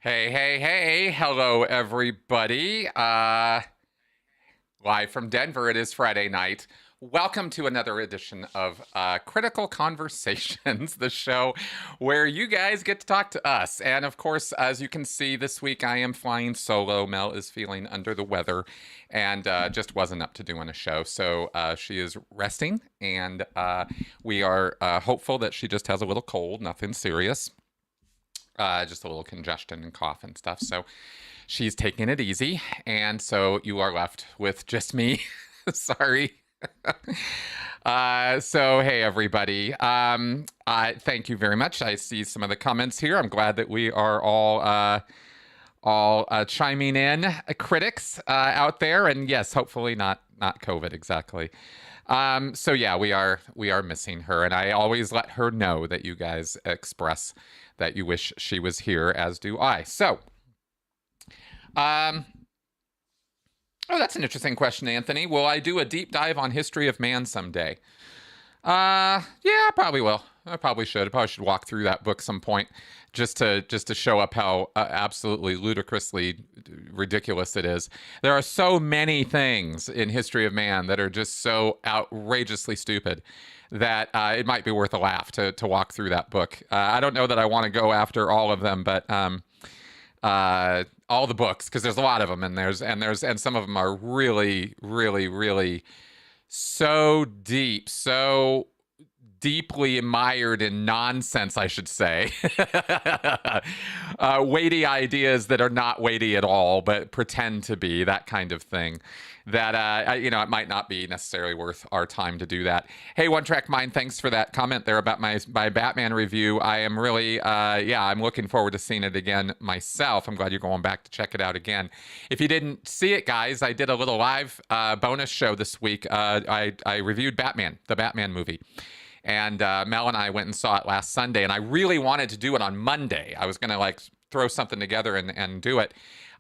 Hey, hey, hey. Hello, everybody. Live from Denver, it is Friday night. Welcome to another edition of Critical Conversations, the show where you guys get to talk to us. And of course, as you can see, this week I am flying solo. Mel is feeling under the weather and just wasn't up to doing a show. So she is resting, and we are hopeful that she just has a little cold, nothing serious. Just a little congestion and cough and stuff. So she's taking it easy. And so you are left with just me. Sorry. So, hey, everybody. Thank you very much. I see some of the comments here. I'm glad that we are all chiming in, critics out there. And yes, hopefully not COVID exactly. So yeah, we are missing her, and I always let her know that you guys express that you wish she was here, as do I. So, oh, that's an interesting question, Anthony. Will I do a deep dive on history of man someday? Yeah, I probably will. I probably should. I probably should walk through that book some point, just to show up how absolutely ludicrously ridiculous it is. There are so many things in history of man that are just so outrageously stupid that it might be worth a laugh to walk through that book. I don't know that I want to go after all of them, but all the books, because there's a lot of them, and some of them are really, really, really so deep, so deeply mired in nonsense, I should say. Weighty ideas that are not weighty at all, but pretend to be, that kind of thing. That, it might not be necessarily worth our time to do that. Hey, One Track Mind, thanks for that comment there about my Batman review. I am really, I'm looking forward to seeing it again myself. I'm glad you're going back to check it out again. If you didn't see it, guys, I did a little live bonus show this week. I reviewed Batman, the Batman movie. And Mel and I went and saw it last Sunday, and I really wanted to do it on Monday. I was going to throw something together and do it.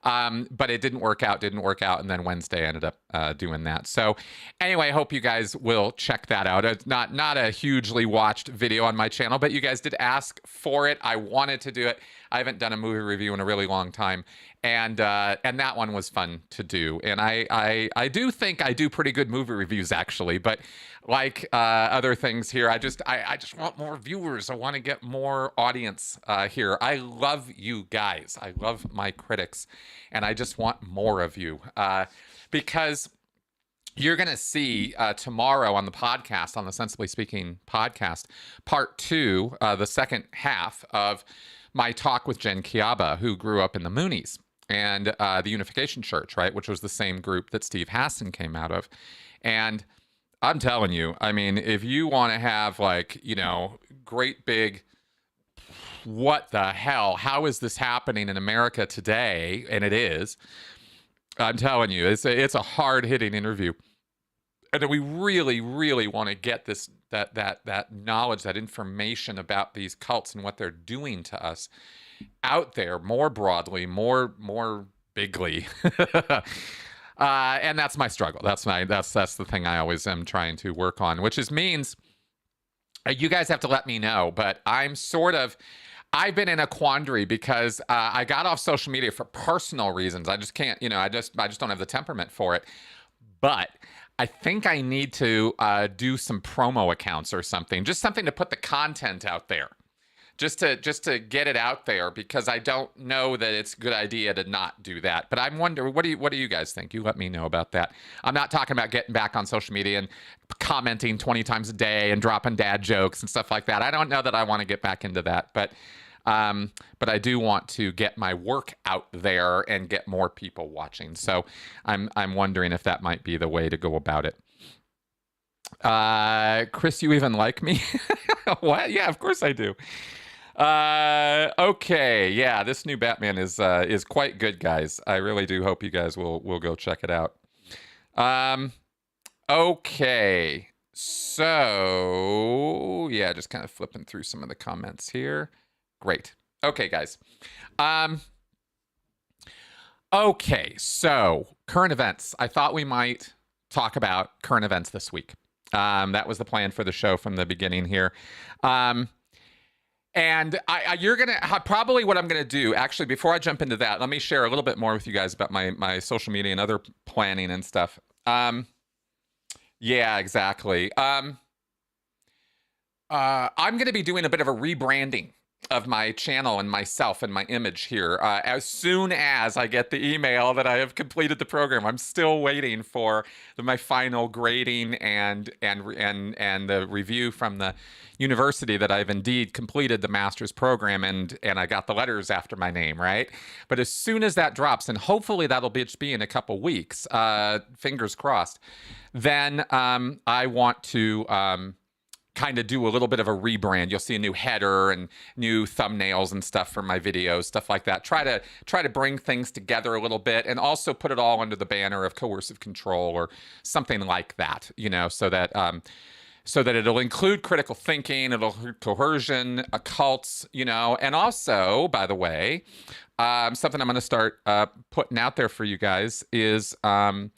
But it didn't work out, and then Wednesday I ended up doing that. So anyway, I hope you guys will check that out. It's not a hugely watched video on my channel, but you guys did ask for it. I wanted to do it. I haven't done a movie review in a really long time, and that one was fun to do. And I do think I do pretty good movie reviews, actually, but like other things here, I just want more viewers. I want to get more audience here. I love you guys. I love my critics, and I just want more of you because you're going to see tomorrow on the podcast, on the Sensibly Speaking podcast, part 2, the second half of my talk with Jen Kiaba, who grew up in the Moonies and the Unification Church, right, which was the same group that Steve Hassan came out of. And I'm telling you, I mean, if you want to have great big, what the hell, how is this happening in America today? And it is. I'm telling you, it's a hard-hitting interview. And we really, really want to get that knowledge, that information about these cults and what they're doing to us out there more broadly, more bigly. And that's my struggle. That's the thing I always am trying to work on, which means you guys have to let me know. But I've been in a quandary because I got off social media for personal reasons. I just can't, I just don't have the temperament for it. But I think I need to do some promo accounts or something, just something to put the content out there. Just to get it out there, because I don't know that it's a good idea to not do that. But I'm wondering, what do you guys think? You let me know about that. I'm not talking about getting back on social media and commenting 20 times a day and dropping dad jokes and stuff like that. I don't know that I want to get back into that, but I do want to get my work out there and get more people watching. So I'm wondering if that might be the way to go about it. Chris, you even like me? What? Yeah, of course I do. Okay, yeah, this new Batman is quite good, guys. I really do hope you guys will go check it out. Okay, so yeah, just kind of flipping through some of the comments here. Great. Okay, guys. Okay, so current events. I thought we might talk about current events this week. That was the plan for the show from the beginning here. And you're gonna probably what I'm gonna do. Actually, before I jump into that, let me share a little bit more with you guys about my social media and other planning and stuff. Yeah, exactly. I'm going to be doing a bit of a rebranding of my channel and myself and my image here. As soon as I get the email that I have completed the program, I'm still waiting for my final grading and the review from the university that I've indeed completed the master's program and I got the letters after my name, right? But as soon as that drops, and hopefully that'll just be in a couple weeks, fingers crossed, then I want to kind of do a little bit of a rebrand. You'll see a new header and new thumbnails and stuff for my videos, stuff like that. Try to bring things together a little bit and also put it all under the banner of coercive control or something like that, you know, so that it'll include critical thinking, it'll include coercion, occults, you know, and also, by the way, something I'm going to start putting out there for you guys is I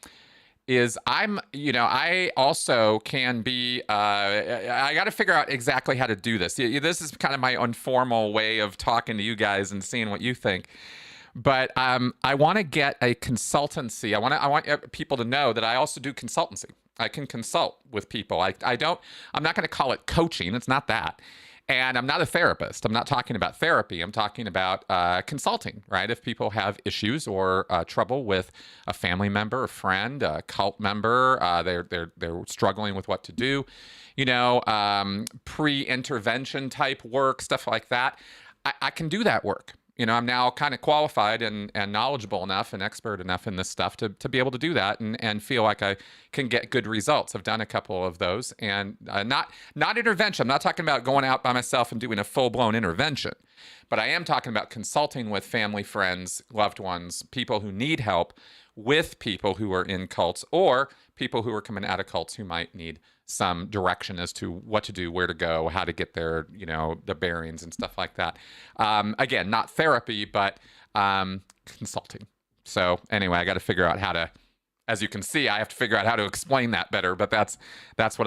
also can be, I got to figure out exactly how to do this. This is kind of my informal way of talking to you guys and seeing what you think. But I want to get a consultancy. I want people to know that I also do consultancy. I can consult with people. I'm not going to call it coaching. It's not that. And I'm not a therapist. I'm not talking about therapy. I'm talking about consulting, right? If people have issues or trouble with a family member, a friend, a cult member, they're struggling with what to do, you know, pre-intervention type work, stuff like that. I can do that work. You know, I'm now kind of qualified and knowledgeable enough and expert enough in this stuff to be able to do that and feel like I can get good results. I've done a couple of those and not intervention. I'm not talking about going out by myself and doing a full-blown intervention, but I am talking about consulting with family, friends, loved ones, people who need help with people who are in cults or people who are coming out of cults who might need some direction as to what to do, where to go, how to get there, you know, the bearings and stuff like that. Again, not therapy, but consulting. So anyway, I got to figure out how to, as you can see, I have to figure out how to explain that better, but that's what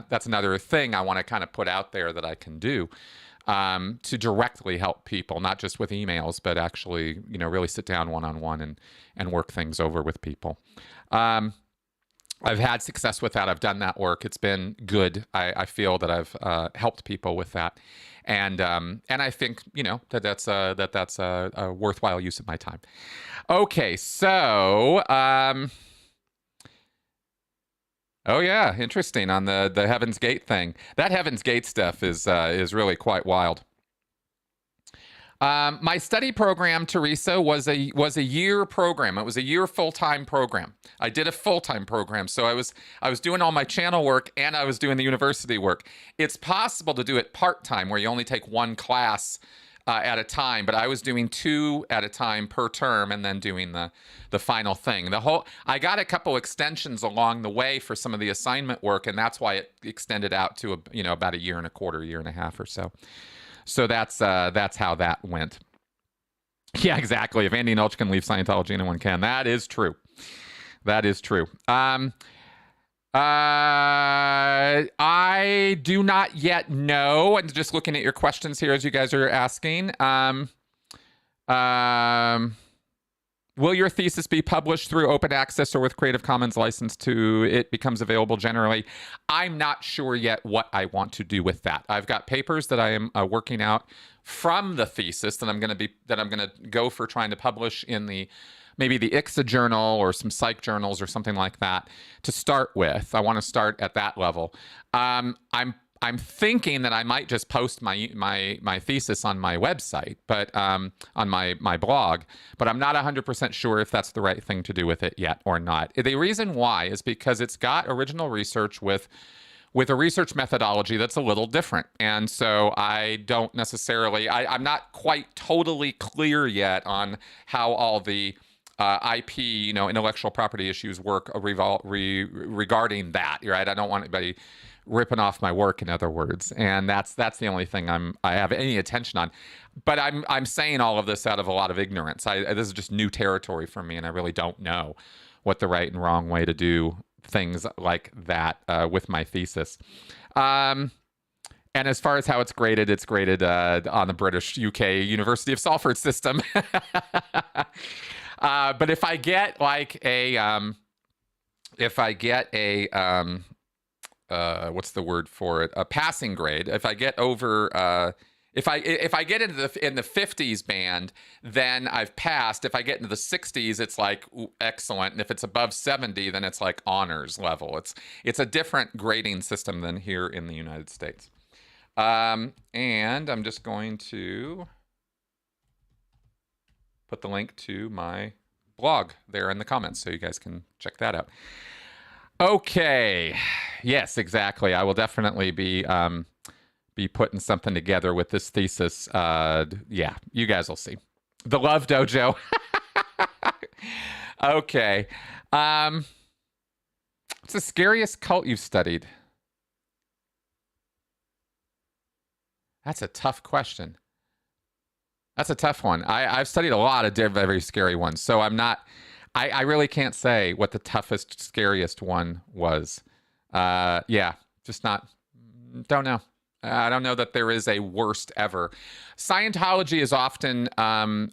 that's another thing I want to kind of put out there that I can do to directly help people, not just with emails, but actually, you know, really sit down one-on-one and work things over with people. I've had success with that. I've done that work. It's been good. I feel that I've helped people with that, and I think, you know, that's a worthwhile use of my time. Okay, so oh yeah, interesting on the Heaven's Gate thing. That Heaven's Gate stuff is really quite wild. My study program, Teresa, was a year program. It was a year full-time program. I did a full-time program, so I was doing all my channel work and I was doing the university work. It's possible to do it part-time, where you only take one class at a time, but I was doing 2 at a time per term and then doing the final thing. I got a couple extensions along the way for some of the assignment work, and that's why it extended out to about a year and a quarter, year and a half or so. So that's how that went. Yeah, exactly. If Andy Nelch can leave Scientology, anyone can. That is true. That is true. I do not yet know, and just looking at your questions here as you guys are asking, will your thesis be published through open access or with Creative Commons license to it becomes available generally? I'm not sure yet what I want to do with that. I've got papers that I am working out from the thesis that I'm going to go for trying to publish in maybe the ICSA journal or some psych journals or something like that to start with. I want to start at that level. I'm thinking that I might just post my thesis on my website, but on my blog, but I'm not 100% sure if that's the right thing to do with it yet or not. The reason why is because it's got original research with a research methodology that's a little different. And so I don't necessarily, I'm not quite totally clear yet on how all the IP, intellectual property issues work regarding that, right? I don't want anybody ripping off my work, in other words, and that's the only thing I have any attention on. But I'm saying all of this out of a lot of ignorance. This is just new territory for me, and I really don't know what the right and wrong way to do things like that with my thesis. And as far as how it's graded on the British UK University of Salford system. But if I get like what's the word for it? A passing grade. If I get over, if I get into the 50s band, then I've passed. If I get into the 60s, it's like excellent, and if it's above 70, then it's like honors level. It's a different grading system than here in the United States. And I'm just going to put the link to my blog there in the comments so you guys can check that out. Okay. Yes, exactly. I will definitely be putting something together with this thesis. Yeah, you guys will see. The Love Dojo. Okay. What's the scariest cult you've studied? That's a tough question. That's a tough one. I've studied a lot of very scary ones, so I really can't say what the toughest, scariest one was. Yeah, just don't know. I don't know that there is a worst ever. Scientology is often, and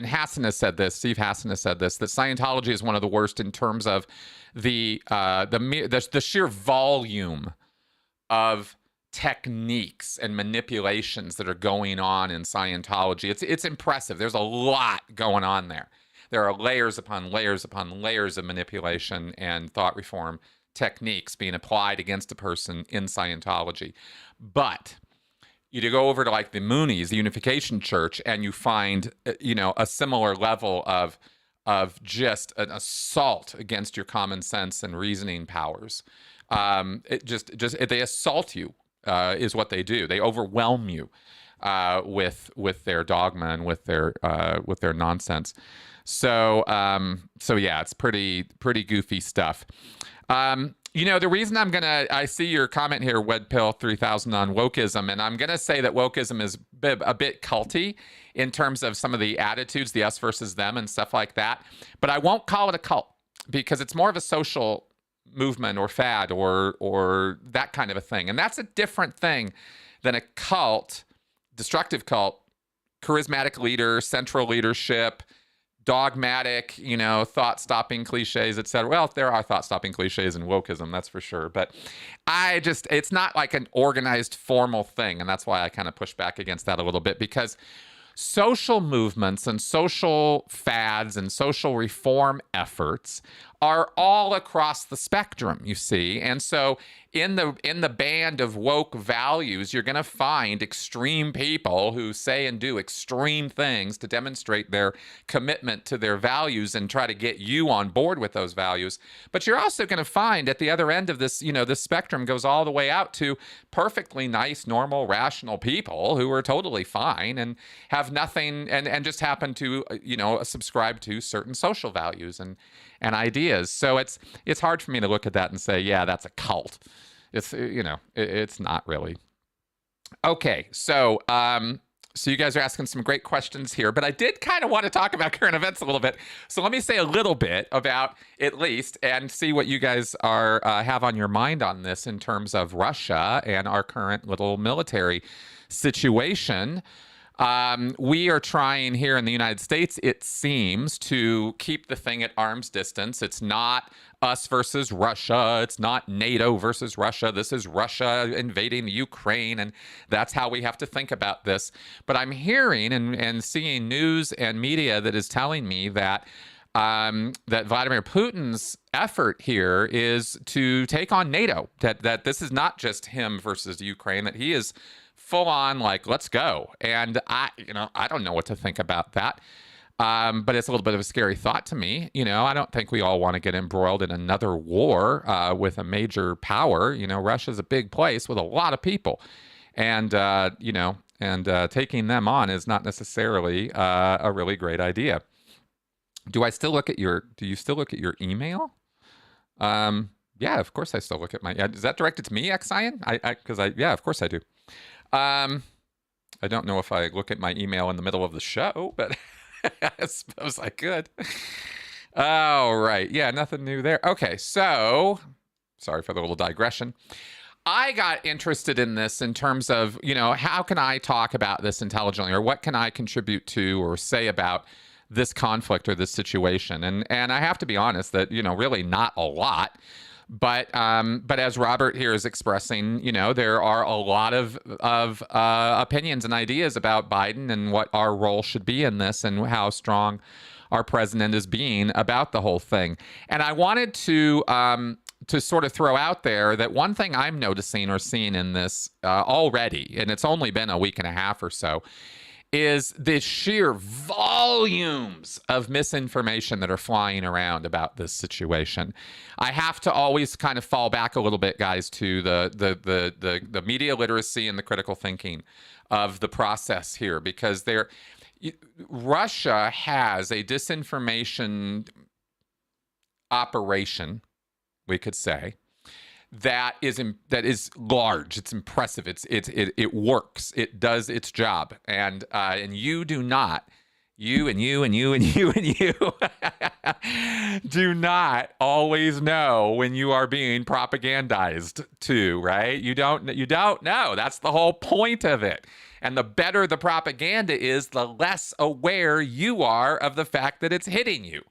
Hassan has said this, Steve Hassan has said this, that Scientology is one of the worst in terms of the sheer volume of techniques and manipulations that are going on in Scientology. It's impressive. There's a lot going on there. There are layers upon layers upon layers of manipulation and thought reform techniques being applied against a person in Scientology. But you go over to like the Moonies, the Unification Church, and you find, a similar level of just an assault against your common sense and reasoning powers. They assault you, is what they do. They overwhelm you with their dogma and with their nonsense. So yeah, it's pretty goofy stuff. The reason I see your comment here, Wedpill 3000 on wokeism, and I'm gonna say that wokeism is a bit culty in terms of some of the attitudes, the us versus them and stuff like that. But I won't call it a cult because it's more of a social movement or fad or that kind of a thing. And that's a different thing than a cult, destructive cult, charismatic leader, central leadership, dogmatic, thought-stopping cliches, etc. Well, there are thought-stopping cliches in wokeism, that's for sure. But it's not like an organized, formal thing. And that's why I kind of push back against that a little bit, because social movements and social fads and social reform efforts are all across the spectrum, you see. And so in the band of woke values, you're going to find extreme people who say and do extreme things to demonstrate their commitment to their values and try to get you on board with those values. But you're also going to find at the other end of this, this spectrum goes all the way out to perfectly nice, normal, rational people who are totally fine and have nothing and just happen to, subscribe to certain social values and ideas. So it's hard for me to look at that and say, yeah, that's a cult. It's, it's not really. Okay, so you guys are asking some great questions here, but I did kind of want to talk about current events a little bit. So let me say a little bit about, at least, and see what you guys have on your mind on this in terms of Russia and our current little military situation. We are trying here in the United States, it seems, to keep the thing at arm's distance. It's not us versus Russia. It's not NATO versus Russia. This is Russia invading Ukraine, and that's how we have to think about this. But I'm hearing and seeing news and media that is telling me that that Vladimir Putin's effort here is to take on NATO, that this is not just him versus Ukraine, that he is full on like, let's go. And I don't know what to think about that. But it's a little bit of a scary thought to me. I don't think we all want to get embroiled in another war with a major power. Russia's a big place with a lot of people. And, taking them on is not necessarily a really great idea. Do you still look at your email? Yeah, of course I still look at my, is that directed to me, Xian? Yeah, of course I do. I don't know if I look at my email in the middle of the show, but I suppose I could. All right. Yeah, nothing new there. Okay, so sorry for the little digression. I got interested in this in terms of, how can I talk about this intelligently, or what can I contribute to or say about this conflict or this situation? And I have to be honest that, really not a lot. But as Robert here is expressing, there are a lot of opinions and ideas about Biden and what our role should be in this, and how strong our president is being about the whole thing. And I wanted to sort of throw out there that one thing I'm noticing or seeing in this already, and it's only been a week and a half or so, is the sheer volumes of misinformation that are flying around about this situation. I have to always kind of fall back a little bit, guys, to the media literacy and the critical thinking of the process here, because Russia has a disinformation operation, we could say, that is large. It's impressive. It works. It does its job. And you do not, you and you and you and you and you do not always know when you are being propagandized to, right? You don't know. That's the whole point of it. And the better the propaganda is, the less aware you are of the fact that it's hitting you.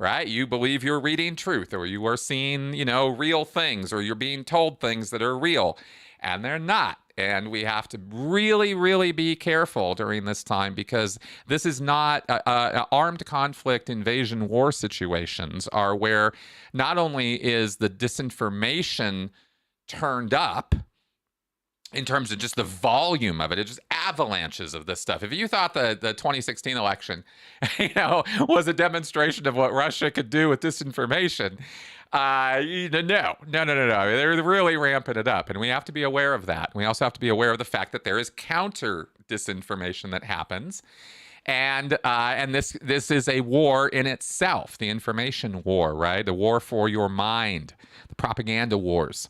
Right? You believe you're reading truth, or you are seeing, real things, or you're being told things that are real, and they're not. And we have to really, really be careful during this time, because this is not armed conflict, invasion, war situations are where not only is the disinformation turned up in terms of just the volume of it, it's just avalanches of this stuff. If you thought the 2016 election, was a demonstration of what Russia could do with disinformation, no. They're really ramping it up, and we have to be aware of that. We also have to be aware of the fact that there is counter disinformation that happens, and this is a war in itself, the information war, right? The war for your mind, the propaganda wars.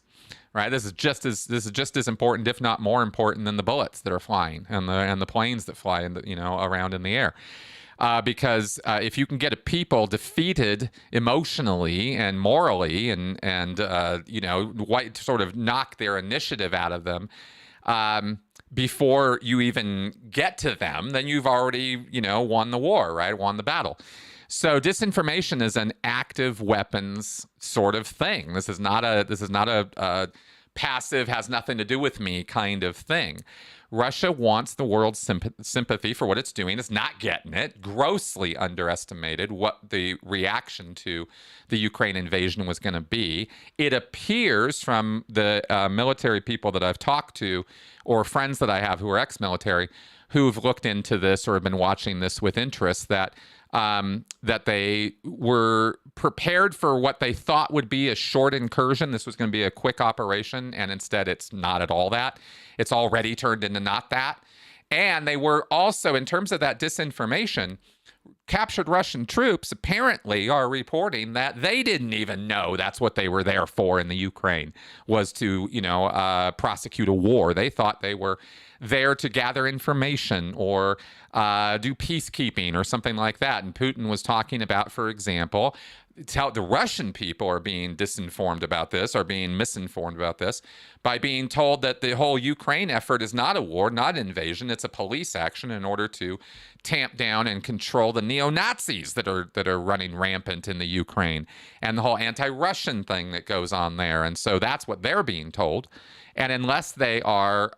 Right, this is just as important, if not more important, than the bullets that are flying and the planes that fly around in the air. Because if you can get a people defeated emotionally and morally, and sort of knock their initiative out of them before you even get to them, then you've already won the war, right? Won the battle. So disinformation is an active weapons sort of thing. This is not a passive, has nothing to do with me kind of thing. Russia wants the world's sympathy for what it's doing. It's not getting it. Grossly underestimated what the reaction to the Ukraine invasion was going to be. It appears from the military people that I've talked to, or friends that I have who are ex-military, who've looked into this or have been watching this with interest, that they were prepared for what they thought would be a short incursion. This was going to be a quick operation, and instead it's not at all that. It's already turned into not that. And they were also, in terms of that disinformation, captured Russian troops apparently are reporting that they didn't even know that's what they were there for in the Ukraine, was to, prosecute a war. They thought they were there to gather information or do peacekeeping or something like that. And Putin was talking about, for example, how the Russian people are being disinformed about this, are being misinformed about this, by being told that the whole Ukraine effort is not a war, not an invasion. It's a police action in order to tamp down and control the neo-Nazis that are running rampant in the Ukraine, and the whole anti-Russian thing that goes on there. And so that's what they're being told. And unless they are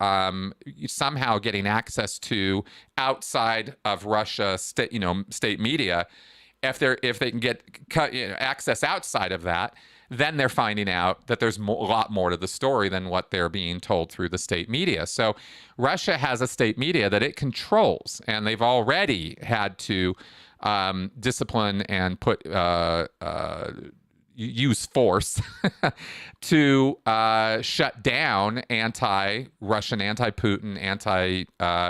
somehow getting access to outside of Russia state media, if they can get access outside of that, then they're finding out that there's a lot more to the story than what they're being told through the state media. So Russia has a state media that it controls, and they've already had to discipline and use force to shut down anti-Russian, anti-Putin,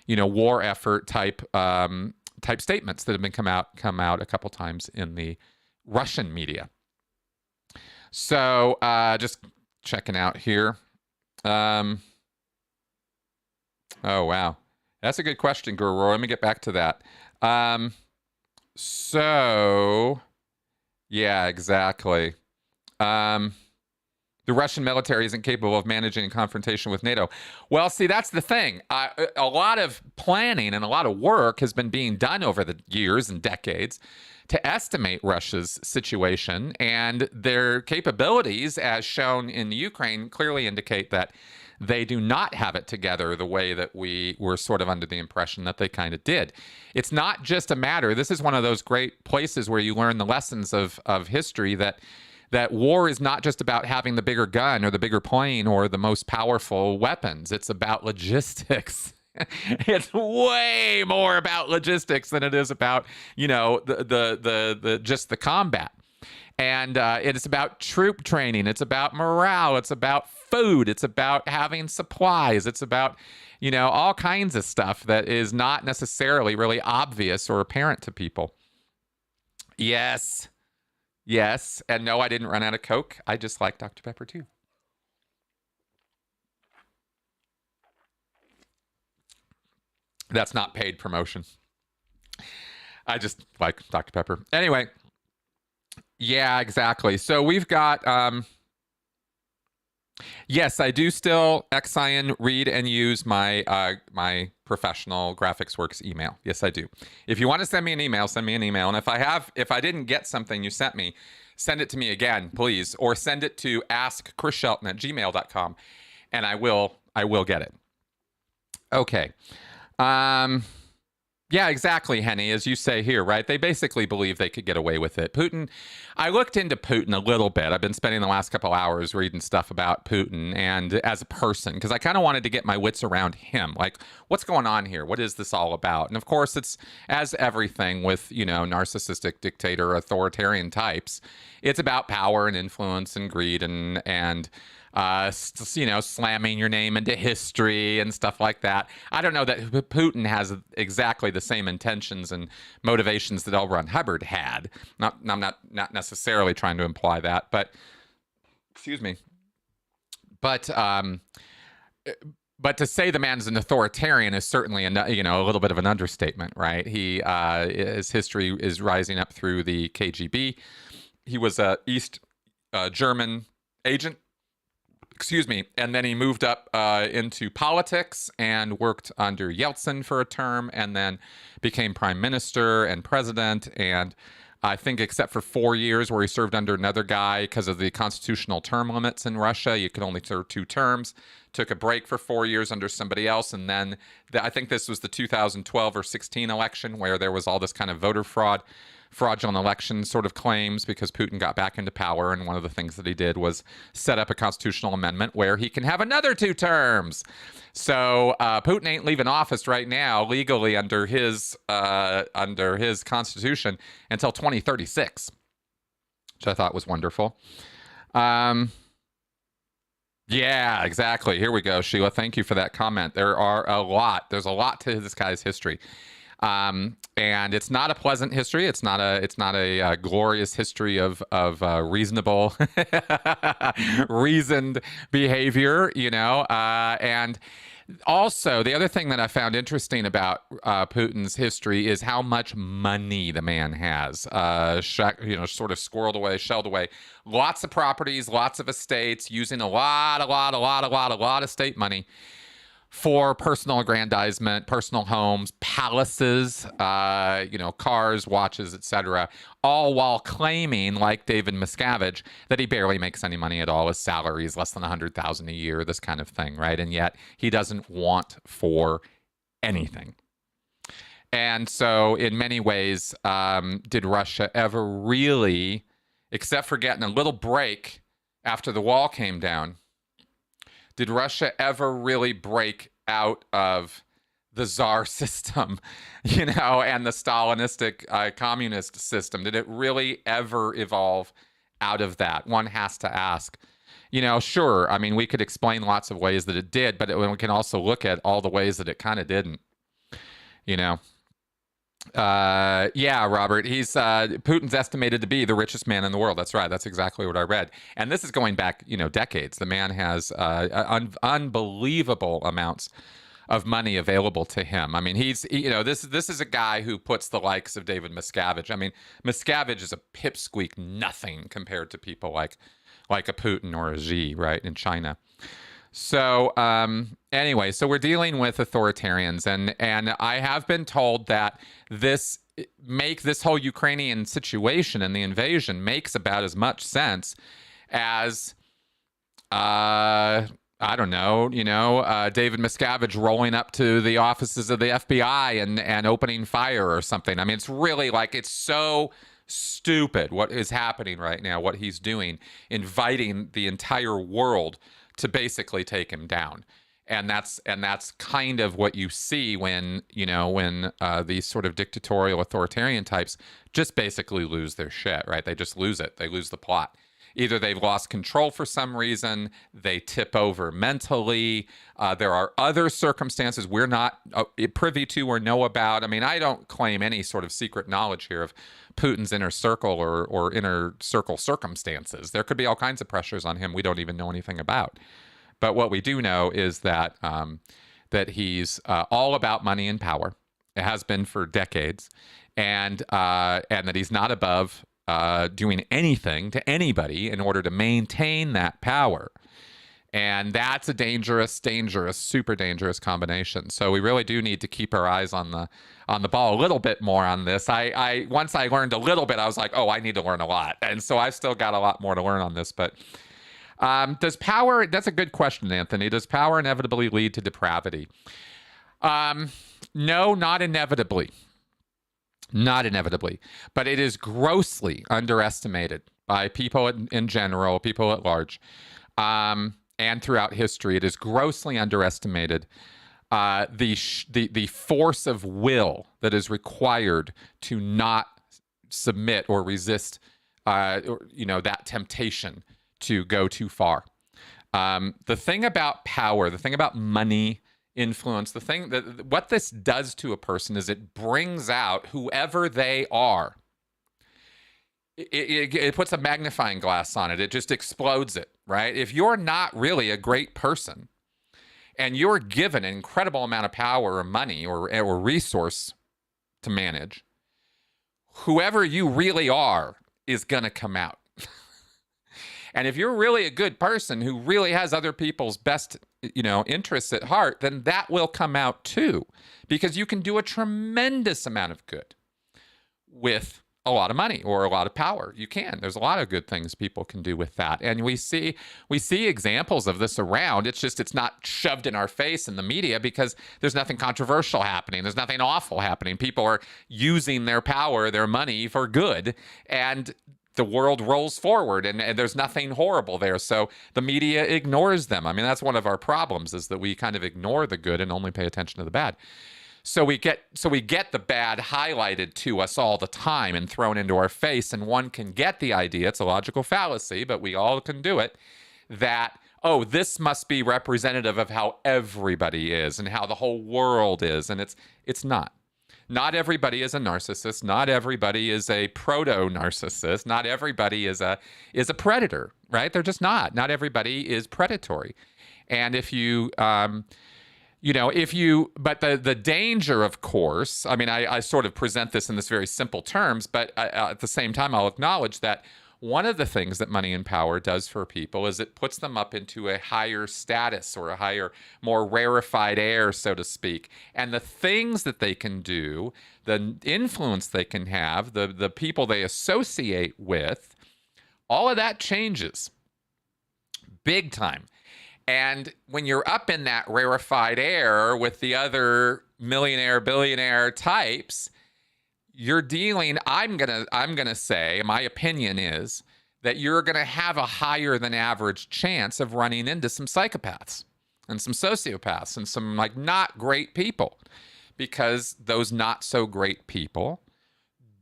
war effort type statements that have been come out a couple times in the Russian media. So just checking out here. Oh wow, that's a good question, Guru. Let me get back to that. So yeah, exactly. The the Russian military isn't capable of managing a confrontation with NATO. Well, see, that's the thing. A lot of planning and a lot of work has been being done over the years and decades to estimate Russia's situation, and their capabilities, as shown in the Ukraine, clearly indicate that they do not have it together the way that we were sort of under the impression that they kind of did. It's not just a matter, this is one of those great places where you learn the lessons of history, that war is not just about having the bigger gun or the bigger plane or the most powerful weapons. It's about logistics. It's way more about logistics than it is about, you know, the just the combat. And it is about troop training. It's about morale. It's about food. It's about having supplies. It's about, you know, all kinds of stuff that is not necessarily really obvious or apparent to people. Yes. Yes. And no, I didn't run out of Coke. I just like Dr. Pepper too. That's not paid promotion. I just like Dr. Pepper. Anyway. Yeah, exactly. So we've got, yes, I do still Xenu read and use my my professional Graphics Works email. Yes, I do. If you want to send me an email, send me an email. And if I didn't get something you sent me, send it to me again, please, or send it to askchrisshelton@gmail.com, and I will get it. Okay. Yeah, exactly, Henny, as you say here, right? They basically believe they could get away with it. Putin, I looked into Putin a little bit. I've been spending the last couple hours reading stuff about Putin and as a person, because I kind of wanted to get my wits around him. Like, what's going on here? What is this all about? And of course, it's as everything with, you know, narcissistic dictator, authoritarian types, it's about power and influence and greed and you know, slamming your name into history and stuff like that. I don't know that Putin has exactly the same intentions and motivations that L. Ron Hubbard had. I'm not necessarily trying to imply that, but excuse me. But to say the man's an authoritarian is certainly a little bit of an understatement, right? His history is rising up through the KGB. He was a East German agent. Excuse me. And then he moved up into politics and worked under Yeltsin for a term and then became prime minister and president. And I think except for 4 years where he served under another guy because of the constitutional term limits in Russia, you could only serve 2 terms. Took a break for 4 years under somebody else. And then I think this was the 2012 or 16 election where there was all this kind of voter fraudulent election sort of claims because Putin got back into power. And one of the things that he did was set up a constitutional amendment where he can have another 2 terms. So Putin ain't leaving office right now legally under his constitution until 2036, which I thought was wonderful. Yeah, exactly. Here we go, Sheila. Thank you for that comment. There's a lot to this guy's history. And it's not a pleasant history. It's not a glorious history of reasonable, reasoned behavior, you know. And also, the other thing that I found interesting about Putin's history is how much money the man has. Sort of squirreled away, shelled away. Lots of properties, lots of estates, using a lot of state money for personal aggrandizement, personal homes, palaces, cars, watches, etc., all while claiming, like David Miscavige, that he barely makes any money at all. His salary is less than $100,000 a year, this kind of thing, right? And yet he doesn't want for anything. And so in many ways, did Russia ever really, except for getting a little break after the wall came down, did Russia ever really break out of the Tsar system, and the Stalinistic communist system? Did it really ever evolve out of that? One has to ask. Sure, I mean, we could explain lots of ways that it did, but we can also look at all the ways that it kind of didn't, Yeah, Robert, he's Putin's estimated to be the richest man in the world. That's right. That's exactly what I read. And this is going back, decades. The man has unbelievable amounts of money available to him. I mean, this is a guy who puts the likes of David Miscavige. I mean, Miscavige is a pipsqueak nothing compared to people like like a Putin or a Xi, right, in China. So anyway, so we're dealing with authoritarians, and I have been told that this whole Ukrainian situation and the invasion makes about as much sense as I don't know, David Miscavige rolling up to the offices of the FBI and opening fire or something. I mean, it's really like, it's so stupid what is happening right now, what he's doing, inviting the entire world to basically take him down. And that's kind of what you see when these sort of dictatorial authoritarian types just basically lose their shit, right? They just lose it. They lose the plot. Either they've lost control for some reason, they tip over mentally. There are other circumstances we're not privy to or know about. I mean, I don't claim any sort of secret knowledge here of Putin's inner circle or inner circle circumstances. There could be all kinds of pressures on him we don't even know anything about. But what we do know is that that he's all about money and power. It has been for decades, and that he's not above doing anything to anybody in order to maintain that power. And that's a dangerous, super dangerous combination. So we really do need to keep our eyes on the ball a little bit more on this. I once I learned a little bit, I was like, oh, I need to learn a lot. And so I've still got a lot more to learn on this. But does power, that's a good question, Anthony. Does power inevitably lead to depravity? No, not inevitably. Not inevitably, but it is grossly underestimated by people in general, people at large, and throughout history. It is grossly underestimated the force of will that is required to not submit or resist, that temptation to go too far. The thing about power, the thing about money, influence, the thing that what this does to a person is it brings out whoever they are. It puts a magnifying glass on it. It just explodes it, right? If you're not really a great person and you're given an incredible amount of power or money or resource to manage, whoever you really are is going to come out. And if you're really a good person who really has other people's best, interests at heart, then that will come out too, because you can do a tremendous amount of good with a lot of money or a lot of power. You can. There's a lot of good things people can do with that. And we see examples of this around. It's not shoved in our face in the media because there's nothing controversial happening. There's nothing awful happening. People are using their power, their money for good, and the world rolls forward and there's nothing horrible there. So the media ignores them. I mean, that's one of our problems, is that we kind of ignore the good and only pay attention to the bad. So we get the bad highlighted to us all the time and thrown into our face. And one can get the idea, it's a logical fallacy, but we all can do it, that, oh, this must be representative of how everybody is and how the whole world is. And it's not. Not everybody is a narcissist. Not everybody is a proto-narcissist. Not everybody is a predator, right? They're just not. Not everybody is predatory. And but the danger, of course, I mean, I sort of present this in this very simple terms, but at the same time, I'll acknowledge that one of the things that money and power does for people is it puts them up into a higher status or a higher, more rarefied air, so to speak. And the things that they can do, the influence they can have, the people they associate with, all of that changes big time. And when you're up in that rarefied air with the other millionaire, billionaire types, you're dealing, I'm gonna say, my opinion is that you're gonna have a higher than average chance of running into some psychopaths and some sociopaths and some like not great people, because those not so great people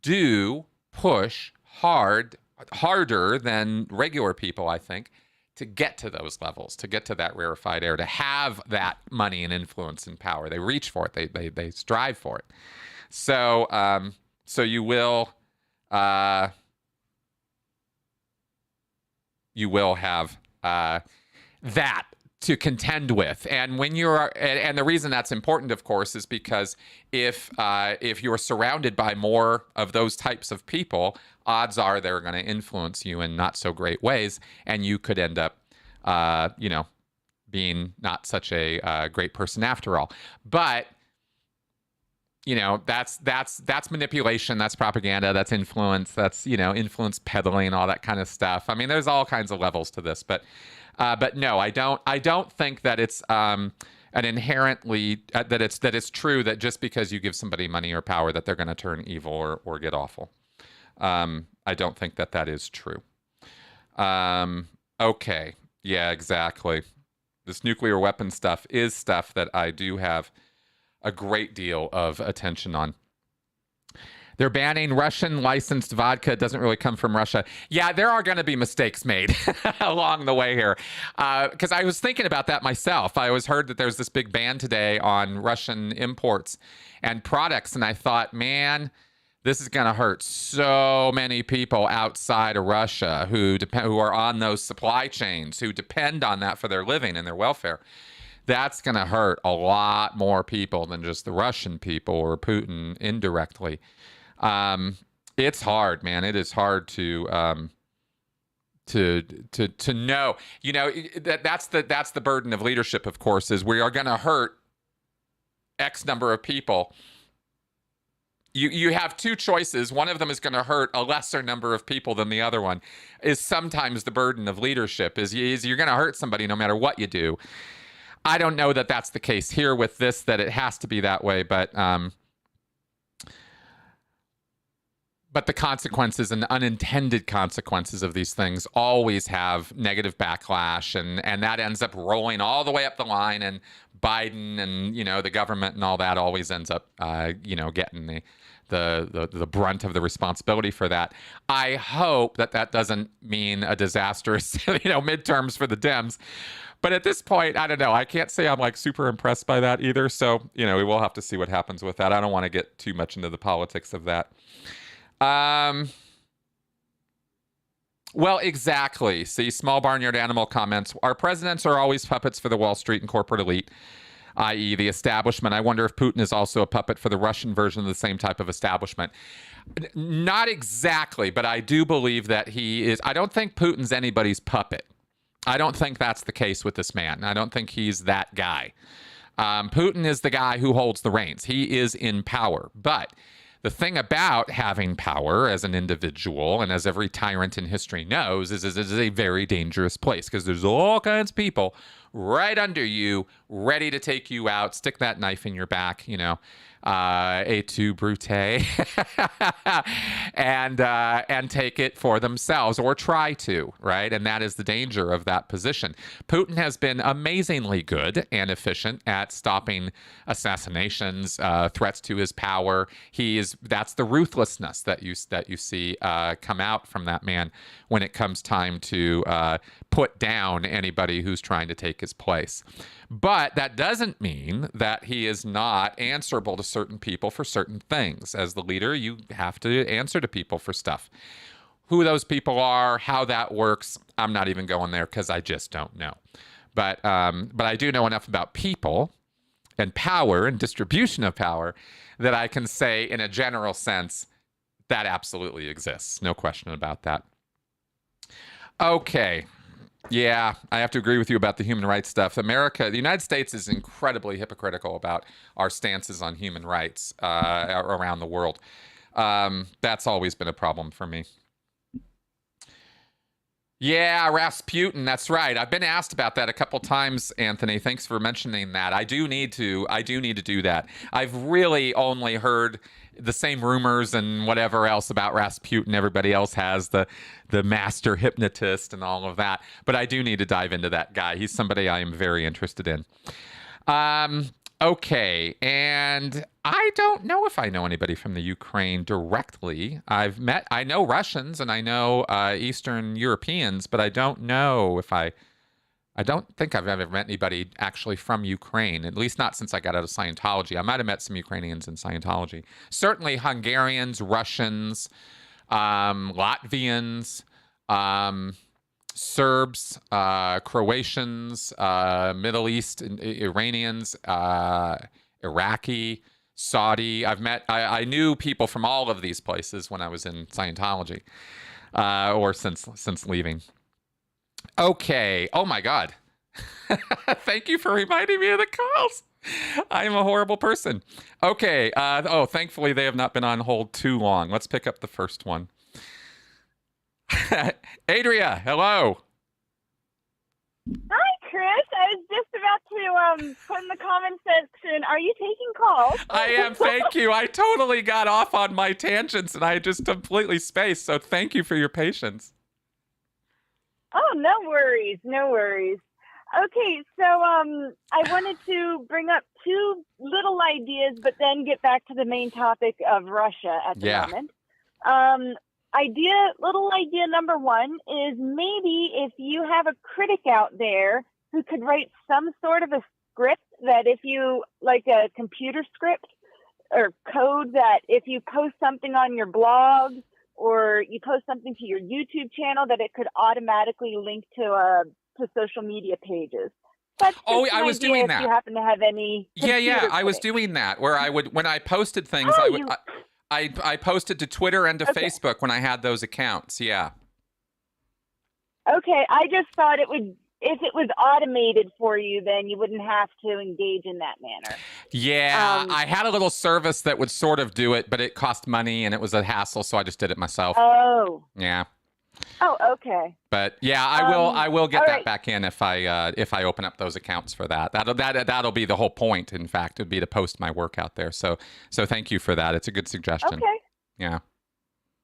do push harder than regular people, I think, to get to those levels, to get to that rarefied air, to have that money and influence and power. They reach for it. They strive for it. So you will have that to contend with. And when you're, and the reason that's important, of course, is because if you're surrounded by more of those types of people, odds are they're going to influence you in not so great ways, and you could end up, being not such a great person after all. But that's manipulation, that's propaganda, that's influence, that's influence peddling, all that kind of stuff. I mean, there's all kinds of levels to this, but no, I don't think that it's an inherently that it's true that just because you give somebody money or power that they're going to turn evil or get awful. I don't think that is true. Okay, yeah, exactly. This nuclear weapon stuff is stuff that I do have a great deal of attention on. They're banning Russian licensed vodka. It doesn't really come from Russia. Yeah, there are going to be mistakes made along the way here. Because I was thinking about that myself. I always heard that there's this big ban today on Russian imports and products. And I thought, man, this is going to hurt so many people outside of Russia who are on those supply chains, who depend on that for their living and their welfare. That's going to hurt a lot more people than just the Russian people or Putin indirectly. It's hard, man. It is hard to know. That's the burden of leadership, of course, is we are going to hurt X number of people. You have two choices. One of them is going to hurt a lesser number of people than the other one. Is sometimes the burden of leadership is you're going to hurt somebody no matter what you do. I don't know that that's the case here with this, that it has to be that way, but the consequences and unintended consequences of these things always have negative backlash, and that ends up rolling all the way up the line, and Biden and the government and all that always ends up getting the brunt of the responsibility for that. I hope that doesn't mean a disastrous midterms for the Dems. But at this point, I don't know. I can't say I'm like super impressed by that either. So, we will have to see what happens with that. I don't want to get too much into the politics of that. Well, exactly. See, small barnyard animal comments. Our presidents are always puppets for the Wall Street and corporate elite, i.e. the establishment. I wonder if Putin is also a puppet for the Russian version of the same type of establishment. Not exactly, but I do believe that he is. I don't think Putin's anybody's puppet. I don't think that's the case with this man. I don't think he's that guy. Putin is the guy who holds the reins. He is in power. But the thing about having power as an individual, and as every tyrant in history knows, is it is a very dangerous place, because there's all kinds of people right under you, ready to take you out, stick that knife in your back, et tu, Brute, and take it for themselves, or try to, right? And that is the danger of that position. Putin has been amazingly good and efficient at stopping assassinations, threats to his power. That's the ruthlessness that you see come out from that man when it comes time to put down anybody who's trying to take his place. But that doesn't mean that he is not answerable to certain people for certain things. As the leader, you have to answer to people for stuff. Who those people are, how that works, I'm not even going there because I just don't know. But I do know enough about people and power and distribution of power that I can say in a general sense that absolutely exists. No question about that. Okay. Yeah, I have to agree with you about the human rights stuff. The United States is incredibly hypocritical about our stances on human rights around the world. That's always been a problem for me. Yeah, Rasputin, that's right. I've been asked about that a couple times, Anthony. Thanks for mentioning that. I do need to do that. I've really only heard the same rumors and whatever else about Rasputin everybody else has, the master hypnotist and all of that. But I do need to dive into that guy. He's somebody I am very interested in. Okay, and I don't know if I know anybody from the Ukraine directly. I know Russians and I know Eastern Europeans, but I don't know if I don't think I've ever met anybody actually from Ukraine, at least not since I got out of Scientology. I might have met some Ukrainians in Scientology. Certainly Hungarians, Russians, Latvians, Serbs, Croatians, Middle East, Iranians, Iraqi, Saudi. I knew people from all of these places when I was in Scientology, or since leaving. Okay. Oh my God. Thank you for reminding me of the calls. I am a horrible person. Okay. Thankfully they have not been on hold too long. Let's pick up the first one. Adria, hello. Hi, Chris. I was just about to put in the comment section, are you taking calls? I am. Thank you. I totally got off on my tangents and I just completely spaced. So thank you for your patience. Oh, no worries. No worries. Okay, so I wanted to bring up two little ideas, but then get back to the main topic of Russia at the moment. Little idea number one is maybe if you have a critic out there who could write some sort of a script that if you, like a computer script or code, that if you post something on your blog or you post something to your YouTube channel, that it could automatically link to social media pages. I was doing that. If you happen to have any. I was doing that where I would, when I posted things, I posted to Twitter and to Facebook when I had those accounts. Yeah. Okay. I just thought if it was automated for you, then you wouldn't have to engage in that manner. Yeah. I had a little service that would sort of do it, but it cost money and it was a hassle. So I just did it myself. Oh. Yeah. Oh, okay. But yeah, I will get that back in if I open up those accounts for that. That'll be the whole point. In fact, would be to post my work out there. So thank you for that. It's a good suggestion. Okay. Yeah.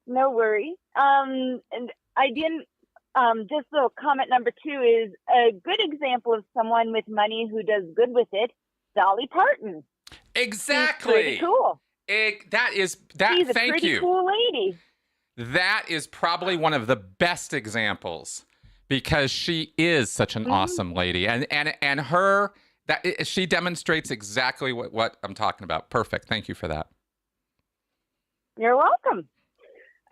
No worries. And I didn't. Just little comment number two is a good example of someone with money who does good with it. Dolly Parton. Exactly. She's pretty cool. She's a pretty cool lady. That is probably one of the best examples because she is such an awesome lady, and her she demonstrates exactly what I'm talking about. Perfect. Thank you for that. You're welcome.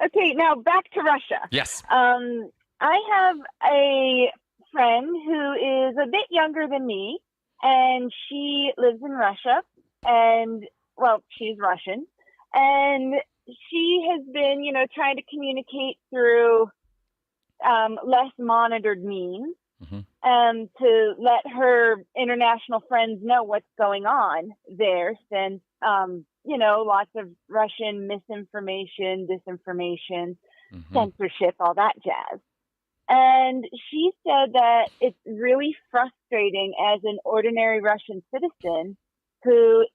Okay, now back to Russia. Yes. I have a friend who is a bit younger than me, and she lives in Russia, and she's Russian, and she has been, trying to communicate through less monitored means to let her international friends know what's going on there since, lots of Russian misinformation, disinformation, censorship, all that jazz. And she said that it's really frustrating as an ordinary Russian citizen who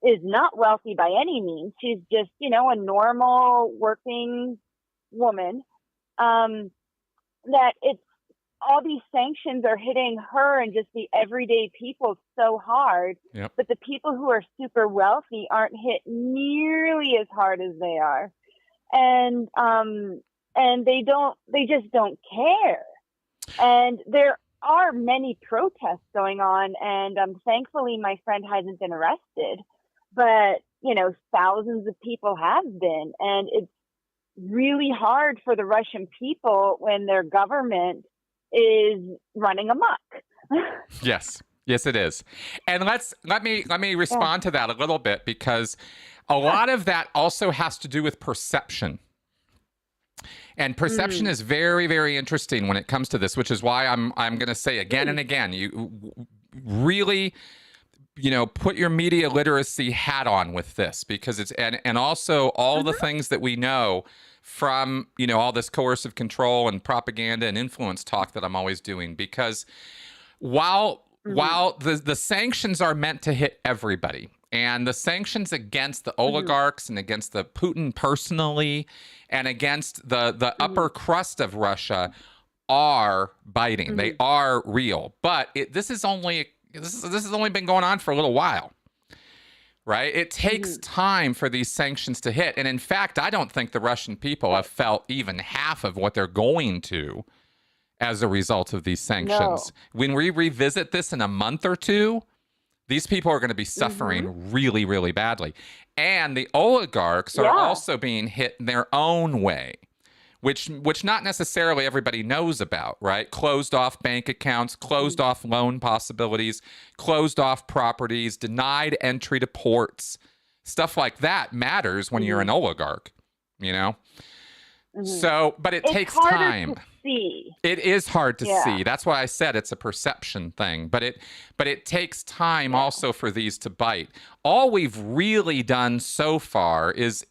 is not wealthy by any means. She's just, a normal working woman, that it's all these sanctions are hitting her and just the everyday people so hard. Yep. But the people who are super wealthy aren't hit nearly as hard as they are. And they just don't care. And there are many protests going on, and thankfully my friend hasn't been arrested, but thousands of people have been, and it's really hard for the Russian people when their government is running amok. Yes it is. And let me respond to that a little bit, because a lot of that also has to do with perception. And perception is very, very interesting when it comes to this, which is why I'm going to say again and again, you really, put your media literacy hat on with this, because it's, and also all the things that we know from, all this coercive control and propaganda and influence talk that I'm always doing, because while the sanctions are meant to hit everybody, and the sanctions against the oligarchs and against the Putin personally and against the upper crust of Russia are biting. They are real. But this has only been going on for a little while, right? It takes time for these sanctions to hit. And in fact, I don't think the Russian people have felt even half of what they're going to as a result of these sanctions. No. When we revisit this in a month or two, these people are going to be suffering really, really badly. And the oligarchs are also being hit in their own way, which not necessarily everybody knows about, right? Closed off bank accounts, closed off loan possibilities, closed off properties, denied entry to ports. Stuff like that matters when you're an oligarch, you know? So, but it takes time. To see. It is hard to see. That's why I said it's a perception thing. But it takes time also for these to bite. All we've really done so far is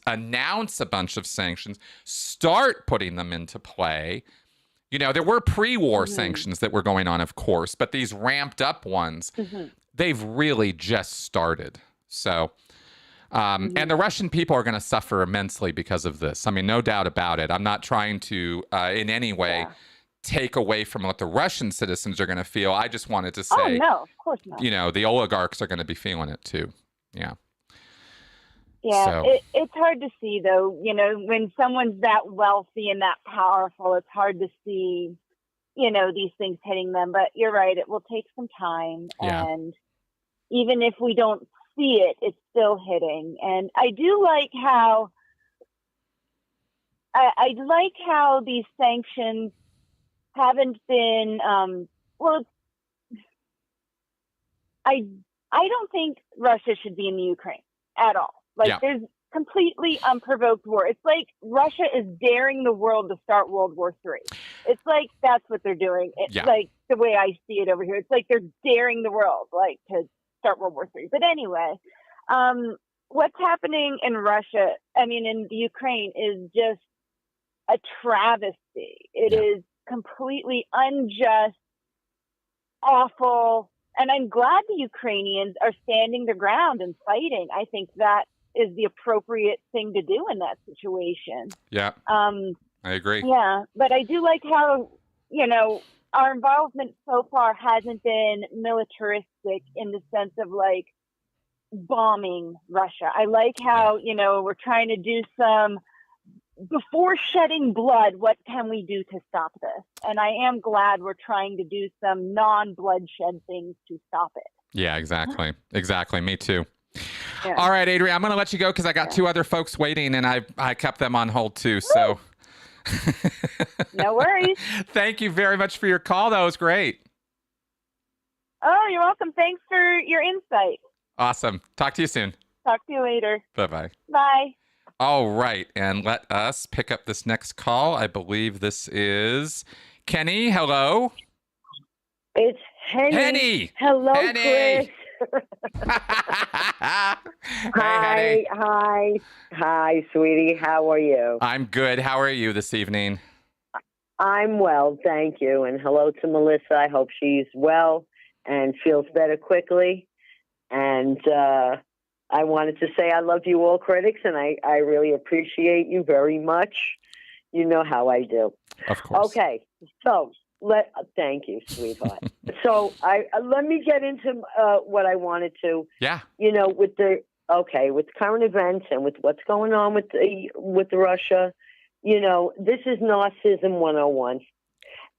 announce a bunch of sanctions, start putting them into play. You know, there were pre-war sanctions that were going on, of course, but these ramped up ones, they've really just started. So. And the Russian people are going to suffer immensely because of this. I mean, no doubt about it. I'm not trying to in any way take away from what the Russian citizens are going to feel. I just wanted to say, oh, no, of course not. You know, the oligarchs are going to be feeling it too. Yeah. Yeah, so. It's hard to see, though. You know, when someone's that wealthy and that powerful, it's hard to see, you know, these things hitting them. But you're right. It will take some time. Yeah. And even if we don't see it, it's still hitting. And I do like how these sanctions haven't been well, I don't think Russia should be in the Ukraine at all. Like there's completely unprovoked war. It's like Russia is daring the world to start World War III. It's like that's what they're doing. It's like the way I see it over here. It's like they're daring the world like to start World War III. But anyway, what's happening in Russia, I mean, in the Ukraine is just a travesty. It is completely unjust, awful. And I'm glad the Ukrainians are standing their ground and fighting. I think that is the appropriate thing to do in that situation. Yeah. I agree. Yeah. But I do like how, you know, our involvement so far hasn't been militaristic in the sense of like bombing Russia. I like how, you know, we're trying to do some, before shedding blood, what can we do to stop this? And I am glad we're trying to do some non-bloodshed things to stop it. Yeah, exactly. Exactly. Me too. Yeah. All right, Adrienne, I'm going to let you go because I got two other folks waiting and I kept them on hold too. So. No worries. Thank you very much for your call. That was great. Oh, you're welcome. Thanks for your insight. Awesome. Talk to you soon. Talk to you later. Bye-bye. Bye. All right. And let us pick up this next call. I believe this is Kenny. Hello. It's Henny. Henny. Hello, Henny. Chris. Hey, Hi, sweetie. How are you? I'm good. How are you this evening? I'm well, thank you. And hello to Melissa. I hope she's well and feels better quickly. And I wanted to say I love you all, critics, and I really appreciate you very much. You know how I do. Of course. Okay, so thank you, sweetheart. So let me get into what I wanted to. Yeah. You know, with current events and with what's going on with Russia, you know, this is narcissism 101.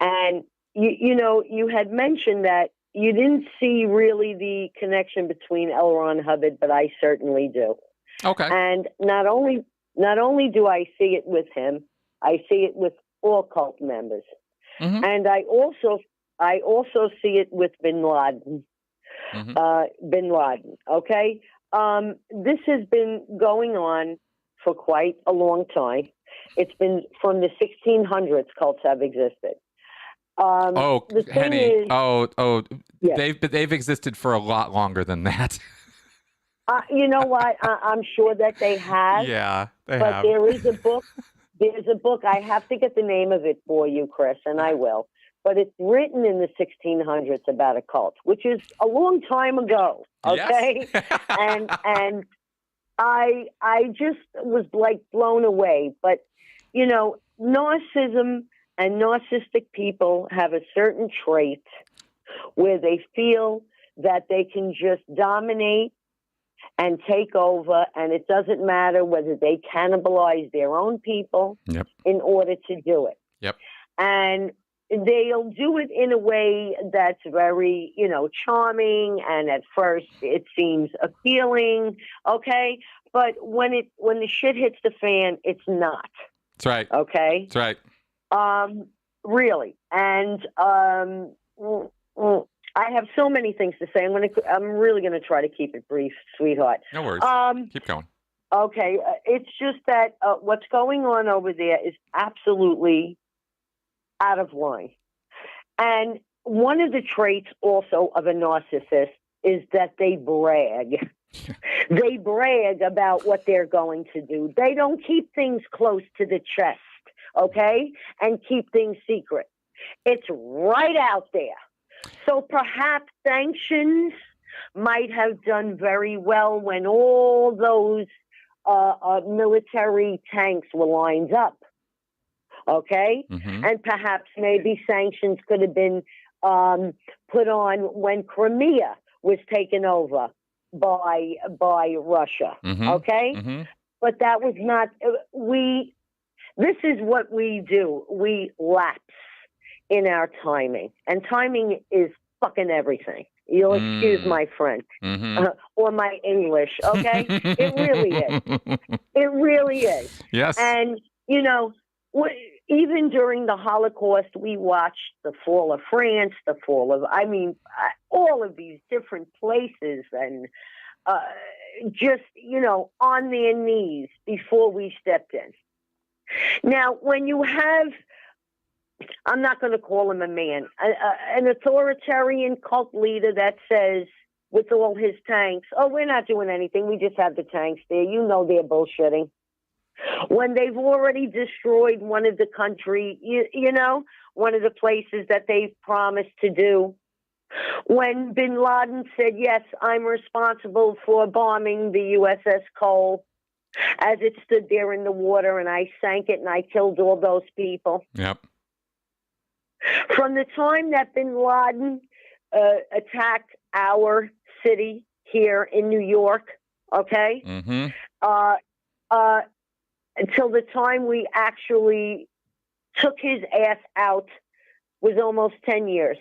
And you know, you had mentioned that you didn't see really the connection between L. Ron Hubbard, but I certainly do. Okay. And not only do I see it with him, I see it with all cult members. Mm-hmm. And I also see it with Bin Laden. Mm-hmm. Bin Laden. Okay. This has been going on for quite a long time. It's been from the 1600s. Cults have existed. Henny. Yes. They've existed for a lot longer than that. You know what? I'm sure that they have. Yeah, they but have. There is a book. There's a book. I have to get the name of it for you, Chris, and I will. But it's written in the 1600s about a cult, which is a long time ago. Okay, yes. and I just was like blown away. But you know, narcissism and narcissistic people have a certain trait where they feel that they can just dominate and take over, and it doesn't matter whether they cannibalize their own people in order to do it. Yep. And they'll do it in a way that's very, you know, charming, and at first it seems appealing, okay? But when the shit hits the fan, it's not. That's right. Okay? That's right. Really. And I have so many things to say. I'm really going to try to keep it brief, sweetheart. No worries. Keep going. Okay. It's just that what's going on over there is absolutely out of line. And one of the traits also of a narcissist is that they brag. They brag about what they're going to do. They don't keep things close to the chest, okay? And keep things secret. It's right out there. So perhaps sanctions might have done very well when all those military tanks were lined up, okay? Mm-hmm. And perhaps maybe sanctions could have been put on when Crimea was taken over by Russia, Mm-hmm. okay? Mm-hmm. But that was not, this is what we do. We lapse in our timing. And timing is fucking everything. You'll excuse my French or my English, okay? It really is. It really is. Yes. And, you know, even during the Holocaust, we watched the fall of France, the fall of, all of these different places and just, you know, on their knees before we stepped in. Now, when you have, I'm not going to call him a man, an authoritarian cult leader that says, with all his tanks, oh, we're not doing anything, we just have the tanks there, you know they're bullshitting. When they've already destroyed one of the country, you know, one of the places that they've promised to do. When bin Laden said, yes, I'm responsible for bombing the USS Cole as it stood there in the water and I sank it and I killed all those people. Yep. From the time that bin Laden attacked our city here in New York, okay, until the time we actually took his ass out was almost 10 years.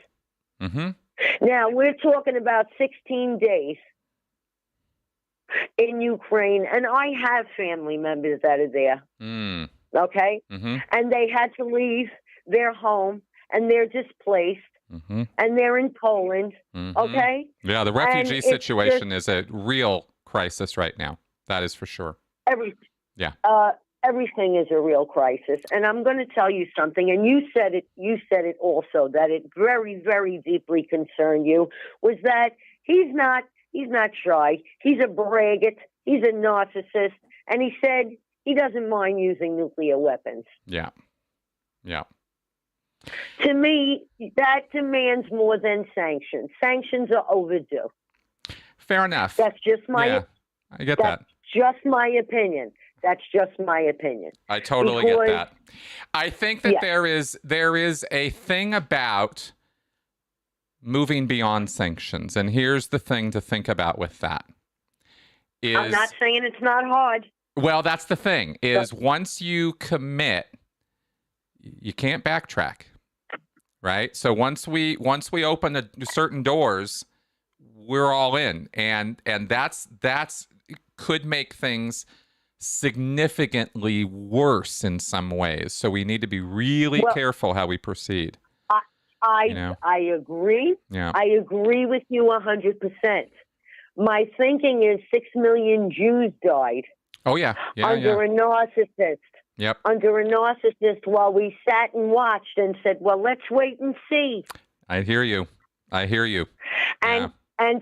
Mm-hmm. Now, we're talking about 16 days in Ukraine, and I have family members that are there, okay? Mm-hmm. And they had to leave their home, and they're displaced, and they're in Poland, okay? Yeah, the refugee situation is a real crisis right now. That is for sure. Everything. Yeah. Everything is a real crisis. And I'm going to tell you something, and you said it also, that it very, very deeply concerned you, was that he's not shy. He's a braggart. He's a narcissist. And he said he doesn't mind using nuclear weapons. Yeah. Yeah. To me, that demands more than sanctions. Sanctions are overdue. Fair enough. That's just my I get that. Just my opinion. That's just my opinion. I totally get that. I think that there is a thing about moving beyond sanctions. And here's the thing to think about with that. I'm not saying it's not hard. Well, that's the thing, is once you commit, you can't backtrack. Right? So once we open certain doors, we're all in. And that's could make things significantly worse in some ways. So we need to be really careful how we proceed. I agree. Yeah. I agree with you 100%. My thinking is 6 million Jews died. Oh, yeah. Under a narcissist. Yep. Under a narcissist, while we sat and watched and said, well, let's wait and see. I hear you. And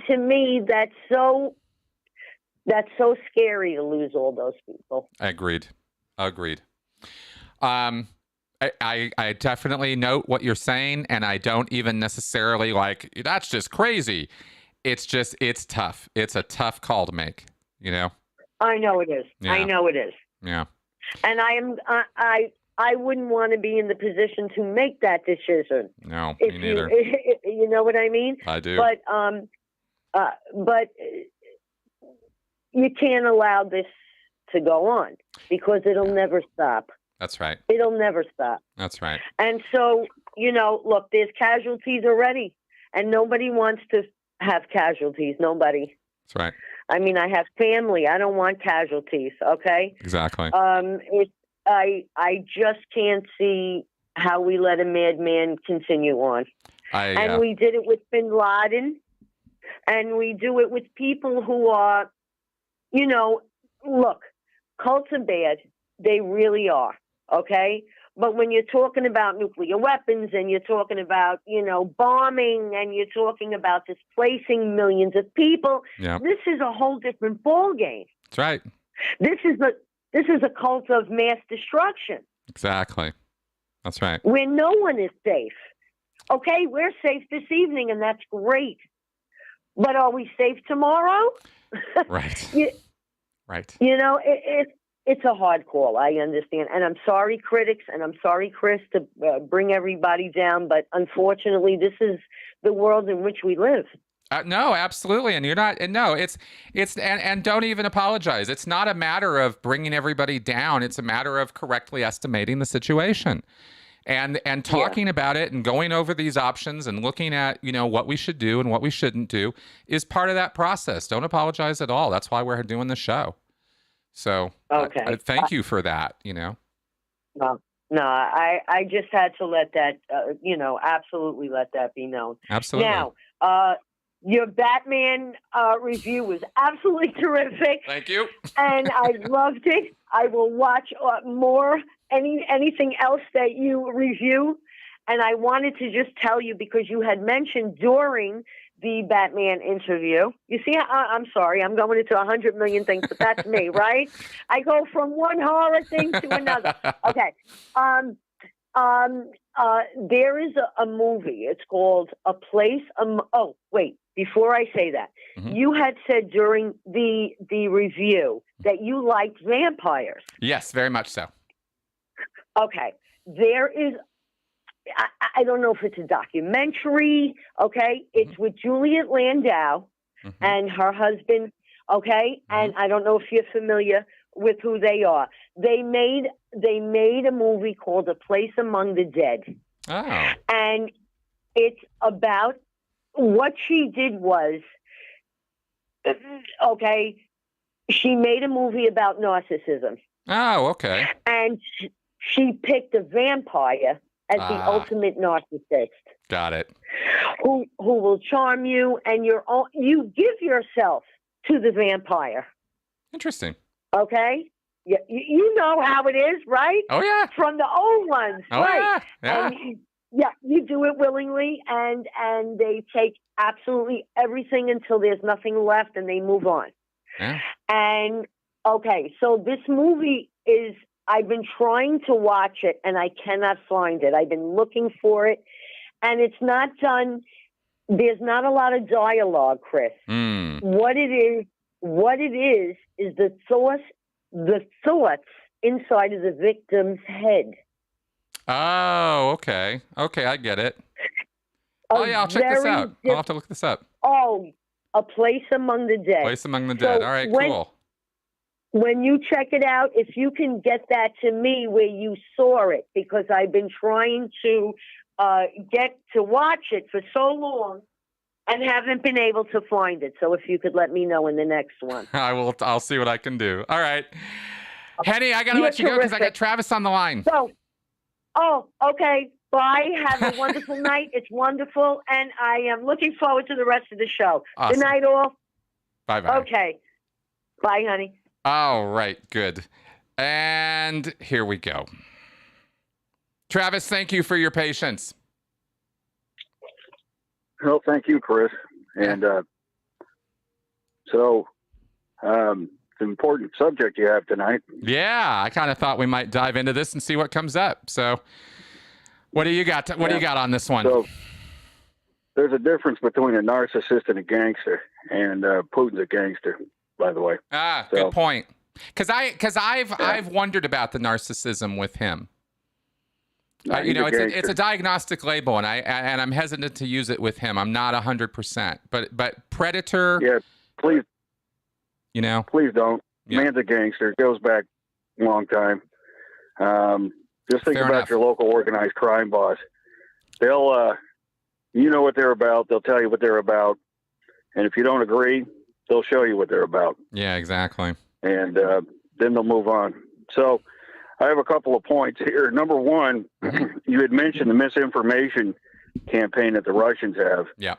to me, that's so scary to lose all those people. Agreed. I definitely note what you're saying, and I don't even necessarily that's just crazy. It's tough. It's a tough call to make, you know? I know it is. Yeah. I know it is. Yeah. And I wouldn't want to be in the position to make that decision. No, me neither. You know what I mean? I do. But you can't allow this to go on because it'll never stop. That's right. It'll never stop. That's right. And so, you know, look, there's casualties already, and nobody wants to have casualties. Nobody. That's right. I mean, I have family. I don't want casualties. Okay. Exactly. I just can't see how we let a madman continue on. And we did it with bin Laden, and we do it with people who are, you know, look, cults are bad. They really are. Okay. But when you're talking about nuclear weapons and you're talking about, you know, bombing and you're talking about displacing millions of people, this is a whole different ballgame. That's right. This is a cult of mass destruction. Exactly. That's right. Where no one is safe. Okay, we're safe this evening, and that's great. But are we safe tomorrow? Right. Right. You know, it's a hard call. I understand. And I'm sorry, critics, and I'm sorry, Chris, to bring everybody down. But unfortunately, this is the world in which we live. No, absolutely. And you're not, and no, and don't even apologize. It's not a matter of bringing everybody down. It's a matter of correctly estimating the situation and talking about it and going over these options and looking at, you know, what we should do and what we shouldn't do is part of that process. Don't apologize at all. That's why we're doing the show. So okay. Thank you for that, you know. No, I just had to let that, you know, absolutely let that be known. Absolutely. Now, your Batman review was absolutely terrific. Thank you. And I loved it. I will watch more, anything else that you review. And I wanted to just tell you, because you had mentioned during the Batman interview, you see, I'm sorry, I'm going into 100 million things, but that's me, right? I go from one horror thing to another. Okay. There is a movie. It's called A Place. Oh, wait. Before I say that, you had said during the review that you liked vampires. Yes, very much so. Okay. There is, I don't know if it's a documentary. Okay. It's with Juliet Landau and her husband. Okay. And I don't know if you're familiar with who they are. They made a movie called A Place Among the Dead. Oh. And it's about, what she did was, okay, she made a movie about narcissism. Oh, okay. And she picked a vampire as the ultimate narcissist. Got it. Who will charm you, and you give yourself to the vampire. Interesting. Okay? You know how it is, right? Oh, yeah. From the old ones, oh, right? Yeah. And you do it willingly, and they take absolutely everything until there's nothing left, and they move on. Yeah. And, okay, so this movie is, I've been trying to watch it, and I cannot find it. I've been looking for it, and it's not done. There's not a lot of dialogue, Chris. What it is the thoughts inside of the victim's head. Oh, okay. Okay, I get it. Oh, yeah, I'll check this out. I'll have to look this up. Oh, A Place Among the Dead. Place Among the Dead. All right, cool. When you check it out, if you can get that to me where you saw it, because I've been trying to get to watch it for so long and haven't been able to find it. So if you could let me know in the next one. I'll see what I can do. All right. Henny, I got to let you go because I got Travis on the line. So, okay. Bye. Have a wonderful night. It's wonderful. And I am looking forward to the rest of the show. Awesome. Good night, all. Bye-bye. Okay. Bye, honey. All right. Good. And here we go. Travis, thank you for your patience. Well, thank you, Chris. And it's an important subject you have tonight. Yeah, I kind of thought we might dive into this and see what comes up. So what do you got? What do you got on this one? So there's a difference between a narcissist and a gangster, and Putin's a gangster, by the way. Good point. Because I've wondered about the narcissism with him. It's a diagnostic label, and I'm hesitant to use it with him. I'm not 100%, but predator. Yeah, please. Please don't. Yeah. Man's a gangster. Goes back a long time. Just think Fair about enough. your local organized crime boss. They'll, you know what they're about. They'll tell you what they're about, and if you don't agree, they'll show you what they're about. Yeah, exactly. And then they'll move on. So I have a couple of points here. Number one, you had mentioned the misinformation campaign that the Russians have. Yeah.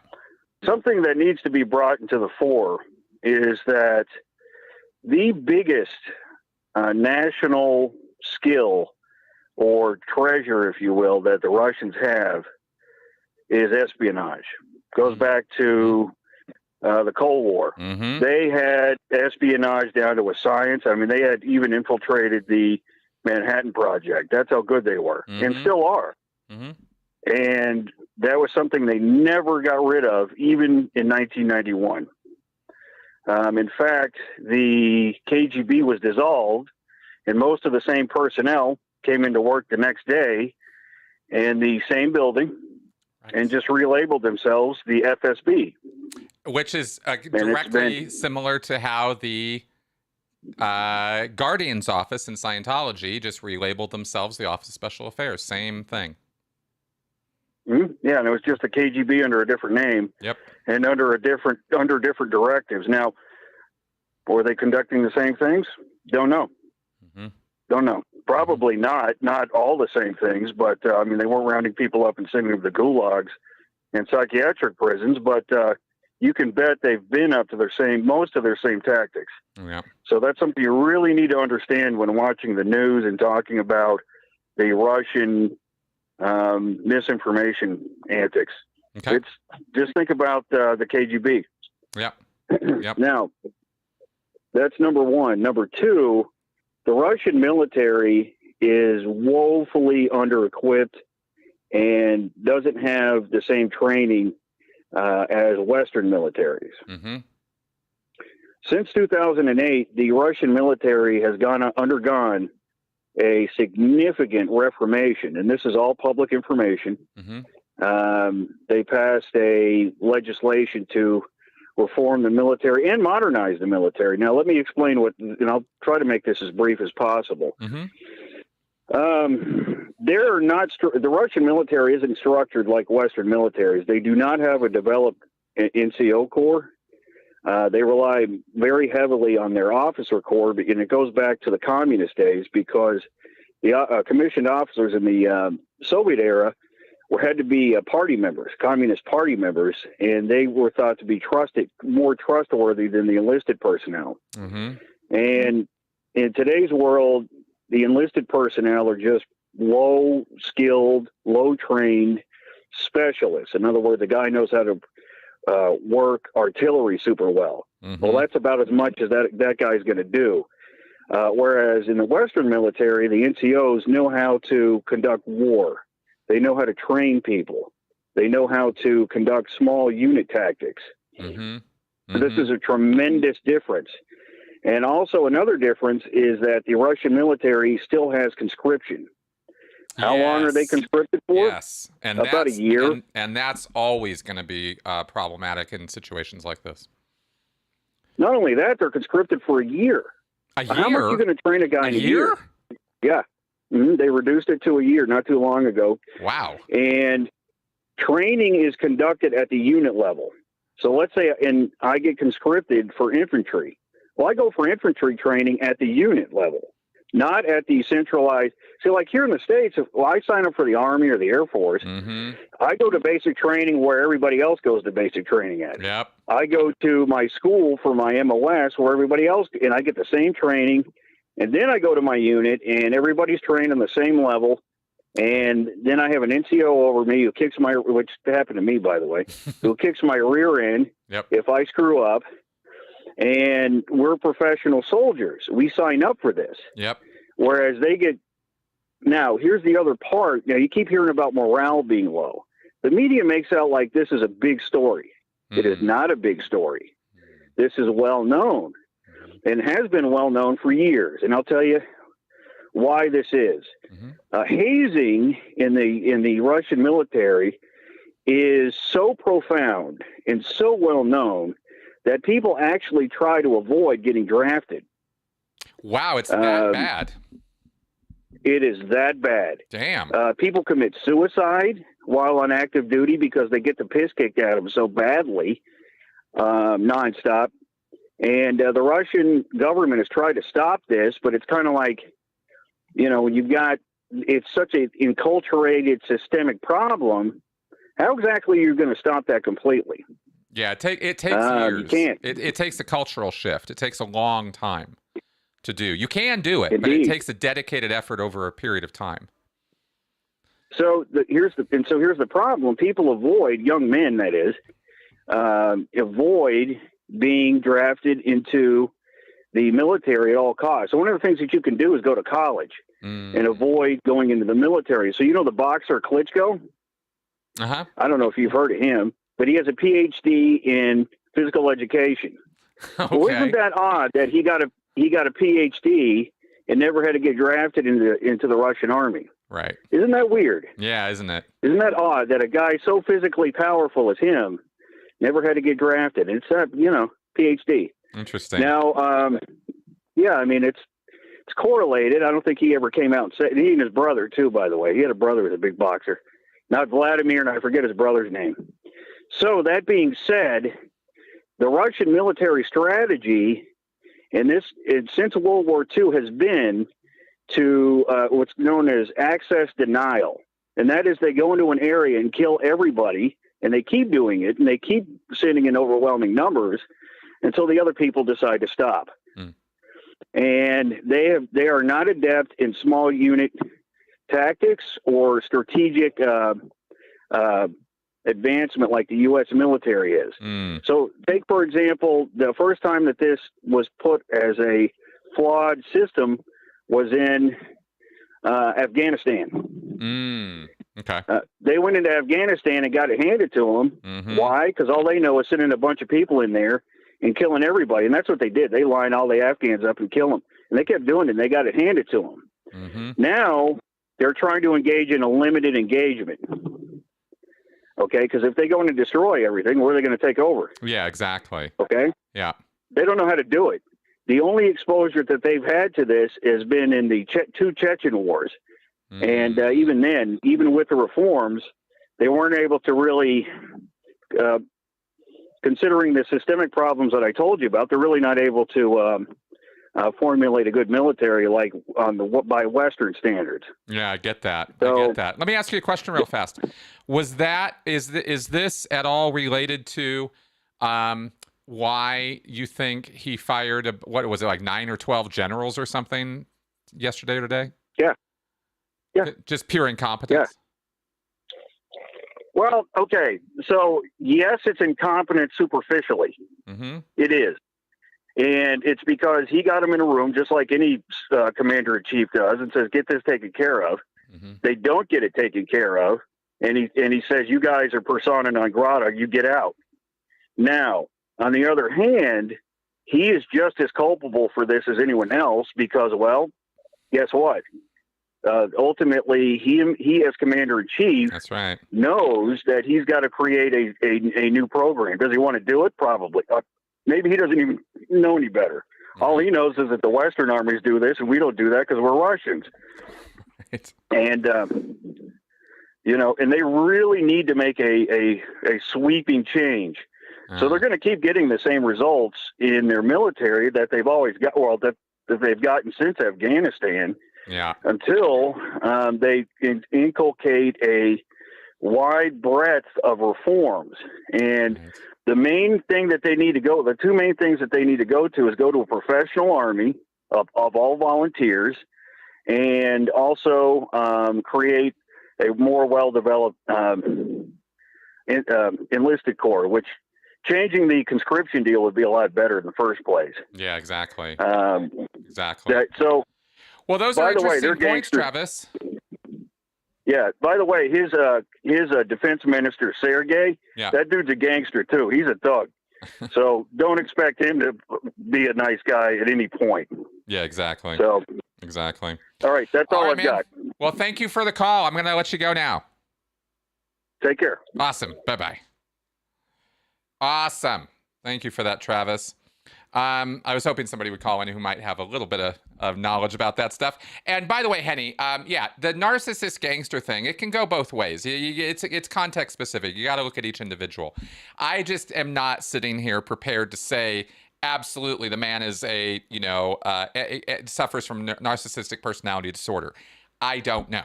Something that needs to be brought into the fore is that the biggest national skill or treasure, if you will, that the Russians have is espionage. Goes back to the Cold War. Mm-hmm. They had espionage down to a science. I mean, they had even infiltrated the Manhattan Project. That's how good they were, and still are. Mm-hmm. And that was something they never got rid of, even in 1991. In fact, the KGB was dissolved, and most of the same personnel came into work the next day in the same building and just relabeled themselves the FSB. Which is directly similar to how the Guardian's office in Scientology just relabeled themselves the Office of Special Affairs. Same thing. Yeah, and it was just the KGB under a different name. Yep. And under different directives. Now, were they conducting the same things? Don't know. Don't know. Probably not all the same things, but I mean, they weren't rounding people up and sending them to gulags and psychiatric prisons, but you can bet they've been up to most of their same tactics. Yeah. So that's something you really need to understand when watching the news and talking about the Russian misinformation antics. Okay. It's just think about the KGB. Yeah. Yep. Now, that's number one. Number two, the Russian military is woefully under-equipped and doesn't have the same training as Western militaries. Mm-hmm. Since 2008, the Russian military has undergone a significant reformation, and this is all public information. Mm-hmm. They passed a legislation to reform the military and modernize the military. Now, let me explain and I'll try to make this as brief as possible. Mm-hmm. They're not, the Russian military isn't structured like Western militaries. They do not have a developed NCO corps. They rely very heavily on their officer corps, and it goes back to the communist days because the commissioned officers in the Soviet era had to be party members, Communist Party members, and they were thought to be more trustworthy than the enlisted personnel. Mm-hmm. And in today's world, the enlisted personnel are just low-skilled, low-trained specialists. In other words, the guy knows how to work artillery super well. Mm-hmm. Well, that's about as much as that guy's going to do. Whereas in the Western military, the NCOs know how to conduct war. They know how to train people. They know how to conduct small unit tactics. Mm-hmm. Mm-hmm. So this is a tremendous difference. And also another difference is that the Russian military still has conscription. How long are they conscripted for? Yes. And about a year. And that's always going to be problematic in situations like this. Not only that, they're conscripted for a year. A year? How much are you going to train a guy in a year? Yeah. Mm-hmm. They reduced it to a year not too long ago. Wow. And training is conducted at the unit level. So let's say, and I get conscripted for infantry. Well, I go for infantry training at the unit level, not at the centralized. See, like here in the States, if I sign up for the Army or the Air Force, mm-hmm. I go to basic training where everybody else goes to basic training at. Yep. I go to my school for my MOS where everybody else, and I get the same training. And then I go to my unit, and everybody's trained on the same level. And then I have an NCO over me who kicks which happened to me, by the way, who kicks my rear end if I screw up. And we're professional soldiers. We sign up for this. Yep. Whereas now, here's the other part. You keep hearing about morale being low. The media makes out like this is a big story. Mm-hmm. It is not a big story. This is well known and has been well known for years. And I'll tell you why this is. Mm-hmm. Hazing in the Russian military is so profound and so well known that people actually try to avoid getting drafted. Wow, it's that bad. It is that bad. Damn. People commit suicide while on active duty because they get the piss kicked out of them so badly, nonstop. And the Russian government has tried to stop this, but it's kind of like, when you've got, it's such an enculturated systemic problem, how exactly are you going to stop that completely? Yeah, it takes years. You can't. It takes a cultural shift. It takes a long time to do. You can do it, Indeed. but it takes a dedicated effort over a period of time. So here's the problem. People avoid, young men that is, avoid being drafted into the military at all costs. So one of the things that you can do is go to college and avoid going into the military. So the boxer Klitschko? Uh-huh. I don't know if you've heard of him, but he has a PhD in physical education. Okay. Well, isn't that odd that he got a PhD and never had to get drafted into the Russian army? Right. Isn't that weird? Yeah, isn't it? Isn't that odd that a guy so physically powerful as him never had to get drafted? It's PhD. Interesting. Now, yeah, I mean, it's correlated. I don't think he ever came out and said, he and his brother too, by the way. He had a brother who was a big boxer. Not Vladimir, and I forget his brother's name. So that being said, the Russian military strategy since World War II has been to what's known as access denial. And that is they go into an area and kill everybody, and they keep doing it, and they keep sending in overwhelming numbers until the other people decide to stop. And they are not adept in small unit tactics or strategic advancement like the U.S. military is. So take, for example, the first time that this was put as a flawed system was in Afghanistan. Okay. They went into Afghanistan and got it handed to them. Why? Because all they know is sending a bunch of people in there and killing everybody. And that's what they did. They lined all the Afghans up and kill them. And they kept doing it, and they got it handed to them. Now they're trying to engage in a limited engagement. Okay? Because if they go in and destroy everything, where are they going to take over? Yeah, exactly. Okay? Yeah. They don't know how to do it. The only exposure that they've had to this has been in the two Chechen wars. And even then, even with the reforms, they weren't able to really, considering the systemic problems that I told you about, they're really not able to formulate a good military like by Western standards. Yeah, I get that. So, I get that. Let me ask you a question real fast. Is this at all related to why you think he fired, what was it, like 9 or 12 generals or something yesterday or today? Yeah. Just pure incompetence? Yeah. Well, okay. So, yes, it's incompetence superficially. It is. And it's because he got him in a room, just like any commander-in-chief does, and says, get this taken care of. They don't get it taken care of. And he says, you guys are persona non grata, you get out. Now, on the other hand, he is just as culpable for this as anyone else because, well, guess what? Ultimately, he as commander-in-chief That's right. knows that he's got to create a new program. Does he want to do it? Probably. Maybe he doesn't even know any better. All he knows is that the Western armies do this, and we don't do that because we're Russians. Right. And, and they really need to make a sweeping change. So they're going to keep getting the same results in their military that they've always got, that they've gotten since Afghanistan. Yeah. Until they inculcate a wide breadth of reforms. And the main thing that they need to the two main things that they need to go to is go to a professional army of all volunteers, and also create a more well-developed enlisted corps, which changing the conscription deal would be a lot better in the first place. Yeah, exactly. Exactly. Well, those are interesting points, Travis. Yeah. By the way, his defense minister, Sergei, that dude's a gangster too. He's a thug. So don't expect him to be a nice guy at any point. Yeah, exactly. So exactly. All right. That's all I've got. Well, thank you for the call. I'm going to let you go now. Take care. Awesome. Bye-bye. Awesome. Thank you for that, Travis. I was hoping somebody would call in who might have a little bit of knowledge about that stuff. And by the way, Henny, the narcissist gangster thing, it can go both ways. It's context specific. You got to look at each individual. I just am not sitting here prepared to say absolutely, the man is suffers from narcissistic personality disorder. I don't know.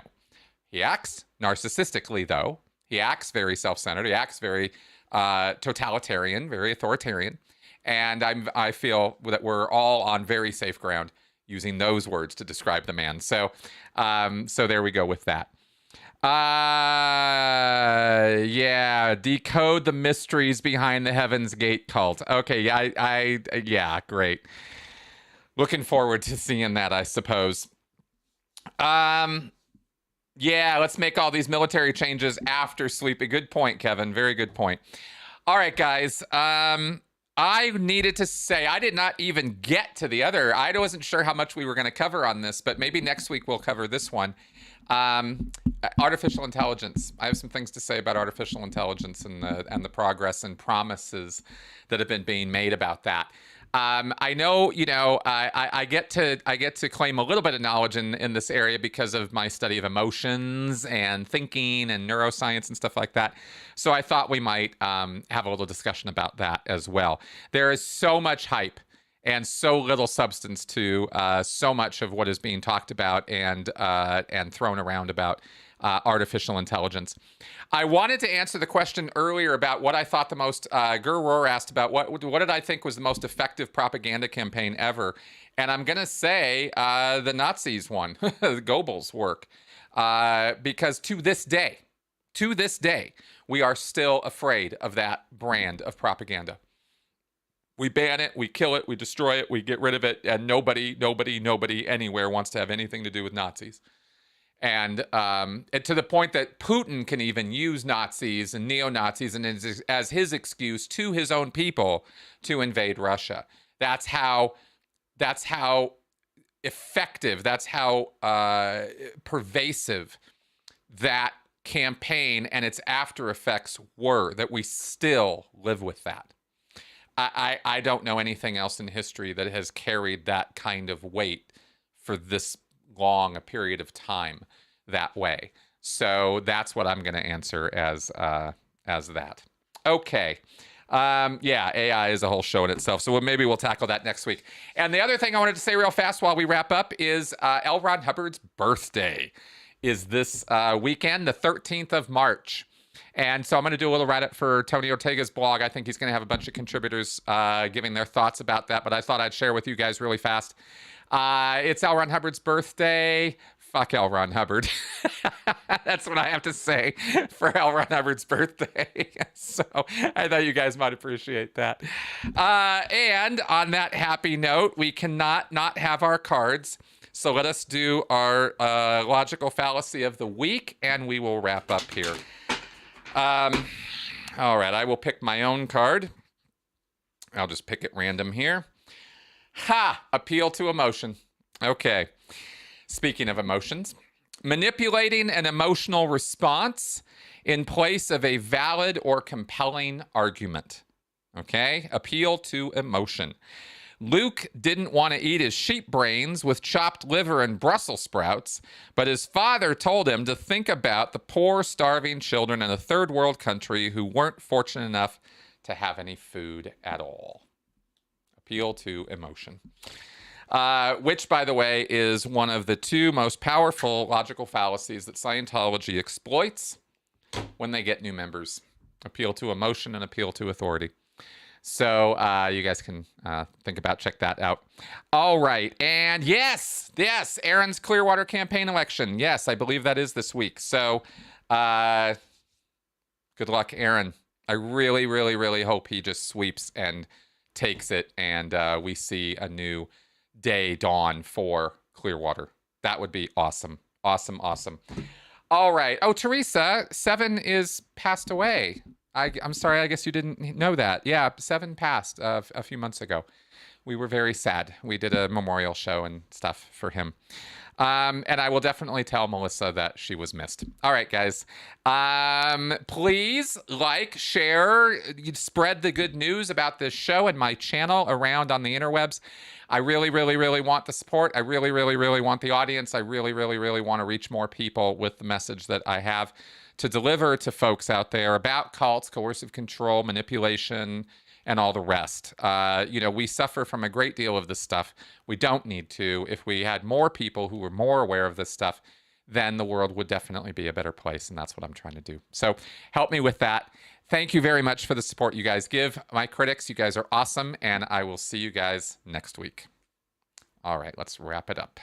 He acts narcissistically, though. He acts very self-centered. He acts very totalitarian, very authoritarian. And I feel that we're all on very safe ground using those words to describe the man. So there we go with that. Yeah, decode the mysteries behind the Heaven's Gate cult. Okay, yeah, great. Looking forward to seeing that, I suppose. Yeah, let's make all these military changes after sleeping. Good point, Kevin. Very good point. All right, guys. I needed to say, I did not even get to the other. I wasn't sure how much we were going to cover on this, but maybe next week we'll cover this one. Artificial intelligence. I have some things to say about artificial intelligence and the progress and promises that have been being made about that. I know, I get to claim a little bit of knowledge in this area because of my study of emotions and thinking and neuroscience and stuff like that. So I thought we might have a little discussion about that as well. There is so much hype and so little substance to so much of what is being talked about and thrown around about artificial intelligence. I wanted to answer the question earlier about what I thought the most, Gur asked about what did I think was the most effective propaganda campaign ever. And I'm going to say the Nazis one, Goebbels' work, because to this day, we are still afraid of that brand of propaganda. We ban it, we kill it, we destroy it, we get rid of it, and nobody anywhere wants to have anything to do with Nazis. And to the point that Putin can even use Nazis and neo-Nazis and as his excuse to his own people to invade Russia. That's how effective, that's how pervasive that campaign and its after effects were, that we still live with that. I don't know anything else in history that has carried that kind of weight for this long a period of time that way. So that's what I'm going to answer as that. Okay. Yeah, AI is a whole show in itself. So maybe we'll tackle that next week. And the other thing I wanted to say real fast while we wrap up is L. Ron Hubbard's birthday is this weekend, the 13th of March. And so I'm going to do a little write-up for Tony Ortega's blog. I think he's going to have a bunch of contributors giving their thoughts about that, but I thought I'd share with you guys really fast. It's L. Ron Hubbard's birthday. Fuck L. Ron Hubbard. That's what I have to say for L. Ron Hubbard's birthday. So I thought you guys might appreciate that. And on that happy note, we cannot not have our cards. So let us do our logical fallacy of the week, and we will wrap up here. All right, I will pick my own card. I'll just pick it random here. Ha! Appeal to emotion. Okay. Speaking of emotions, manipulating an emotional response in place of a valid or compelling argument. Okay? Appeal to emotion. Luke didn't want to eat his sheep brains with chopped liver and Brussels sprouts, but his father told him to think about the poor, starving children in a third world country who weren't fortunate enough to have any food at all. Appeal to emotion. Which, by the way, is one of the two most powerful logical fallacies that Scientology exploits when they get new members. Appeal to emotion and appeal to authority. So you guys can check that out. All right. And yes, Aaron's Clearwater campaign election. Yes, I believe that is this week. So good luck, Aaron. I really, really, really hope he just sweeps and takes it and we see a new day dawn for Clearwater. That would be awesome. Awesome, awesome. All right. Oh, Teresa, 7 is passed away. I'm sorry, I guess you didn't know that. Yeah, 7 passed a few months ago. We were very sad. We did a memorial show and stuff for him. And I will definitely tell Melissa that she was missed. All right, guys. Please like, share, spread the good news about this show and my channel around on the interwebs. I really, really, really want the support. I really, really, really want the audience. I really, really, really want to reach more people with the message that I have to deliver to folks out there about cults, coercive control, manipulation, and all the rest. We suffer from a great deal of this stuff. We don't need to. If we had more people who were more aware of this stuff, then the world would definitely be a better place, and that's what I'm trying to do. So help me with that. Thank you very much for the support you guys give. My critics, you guys are awesome, and I will see you guys next week. All right, let's wrap it up.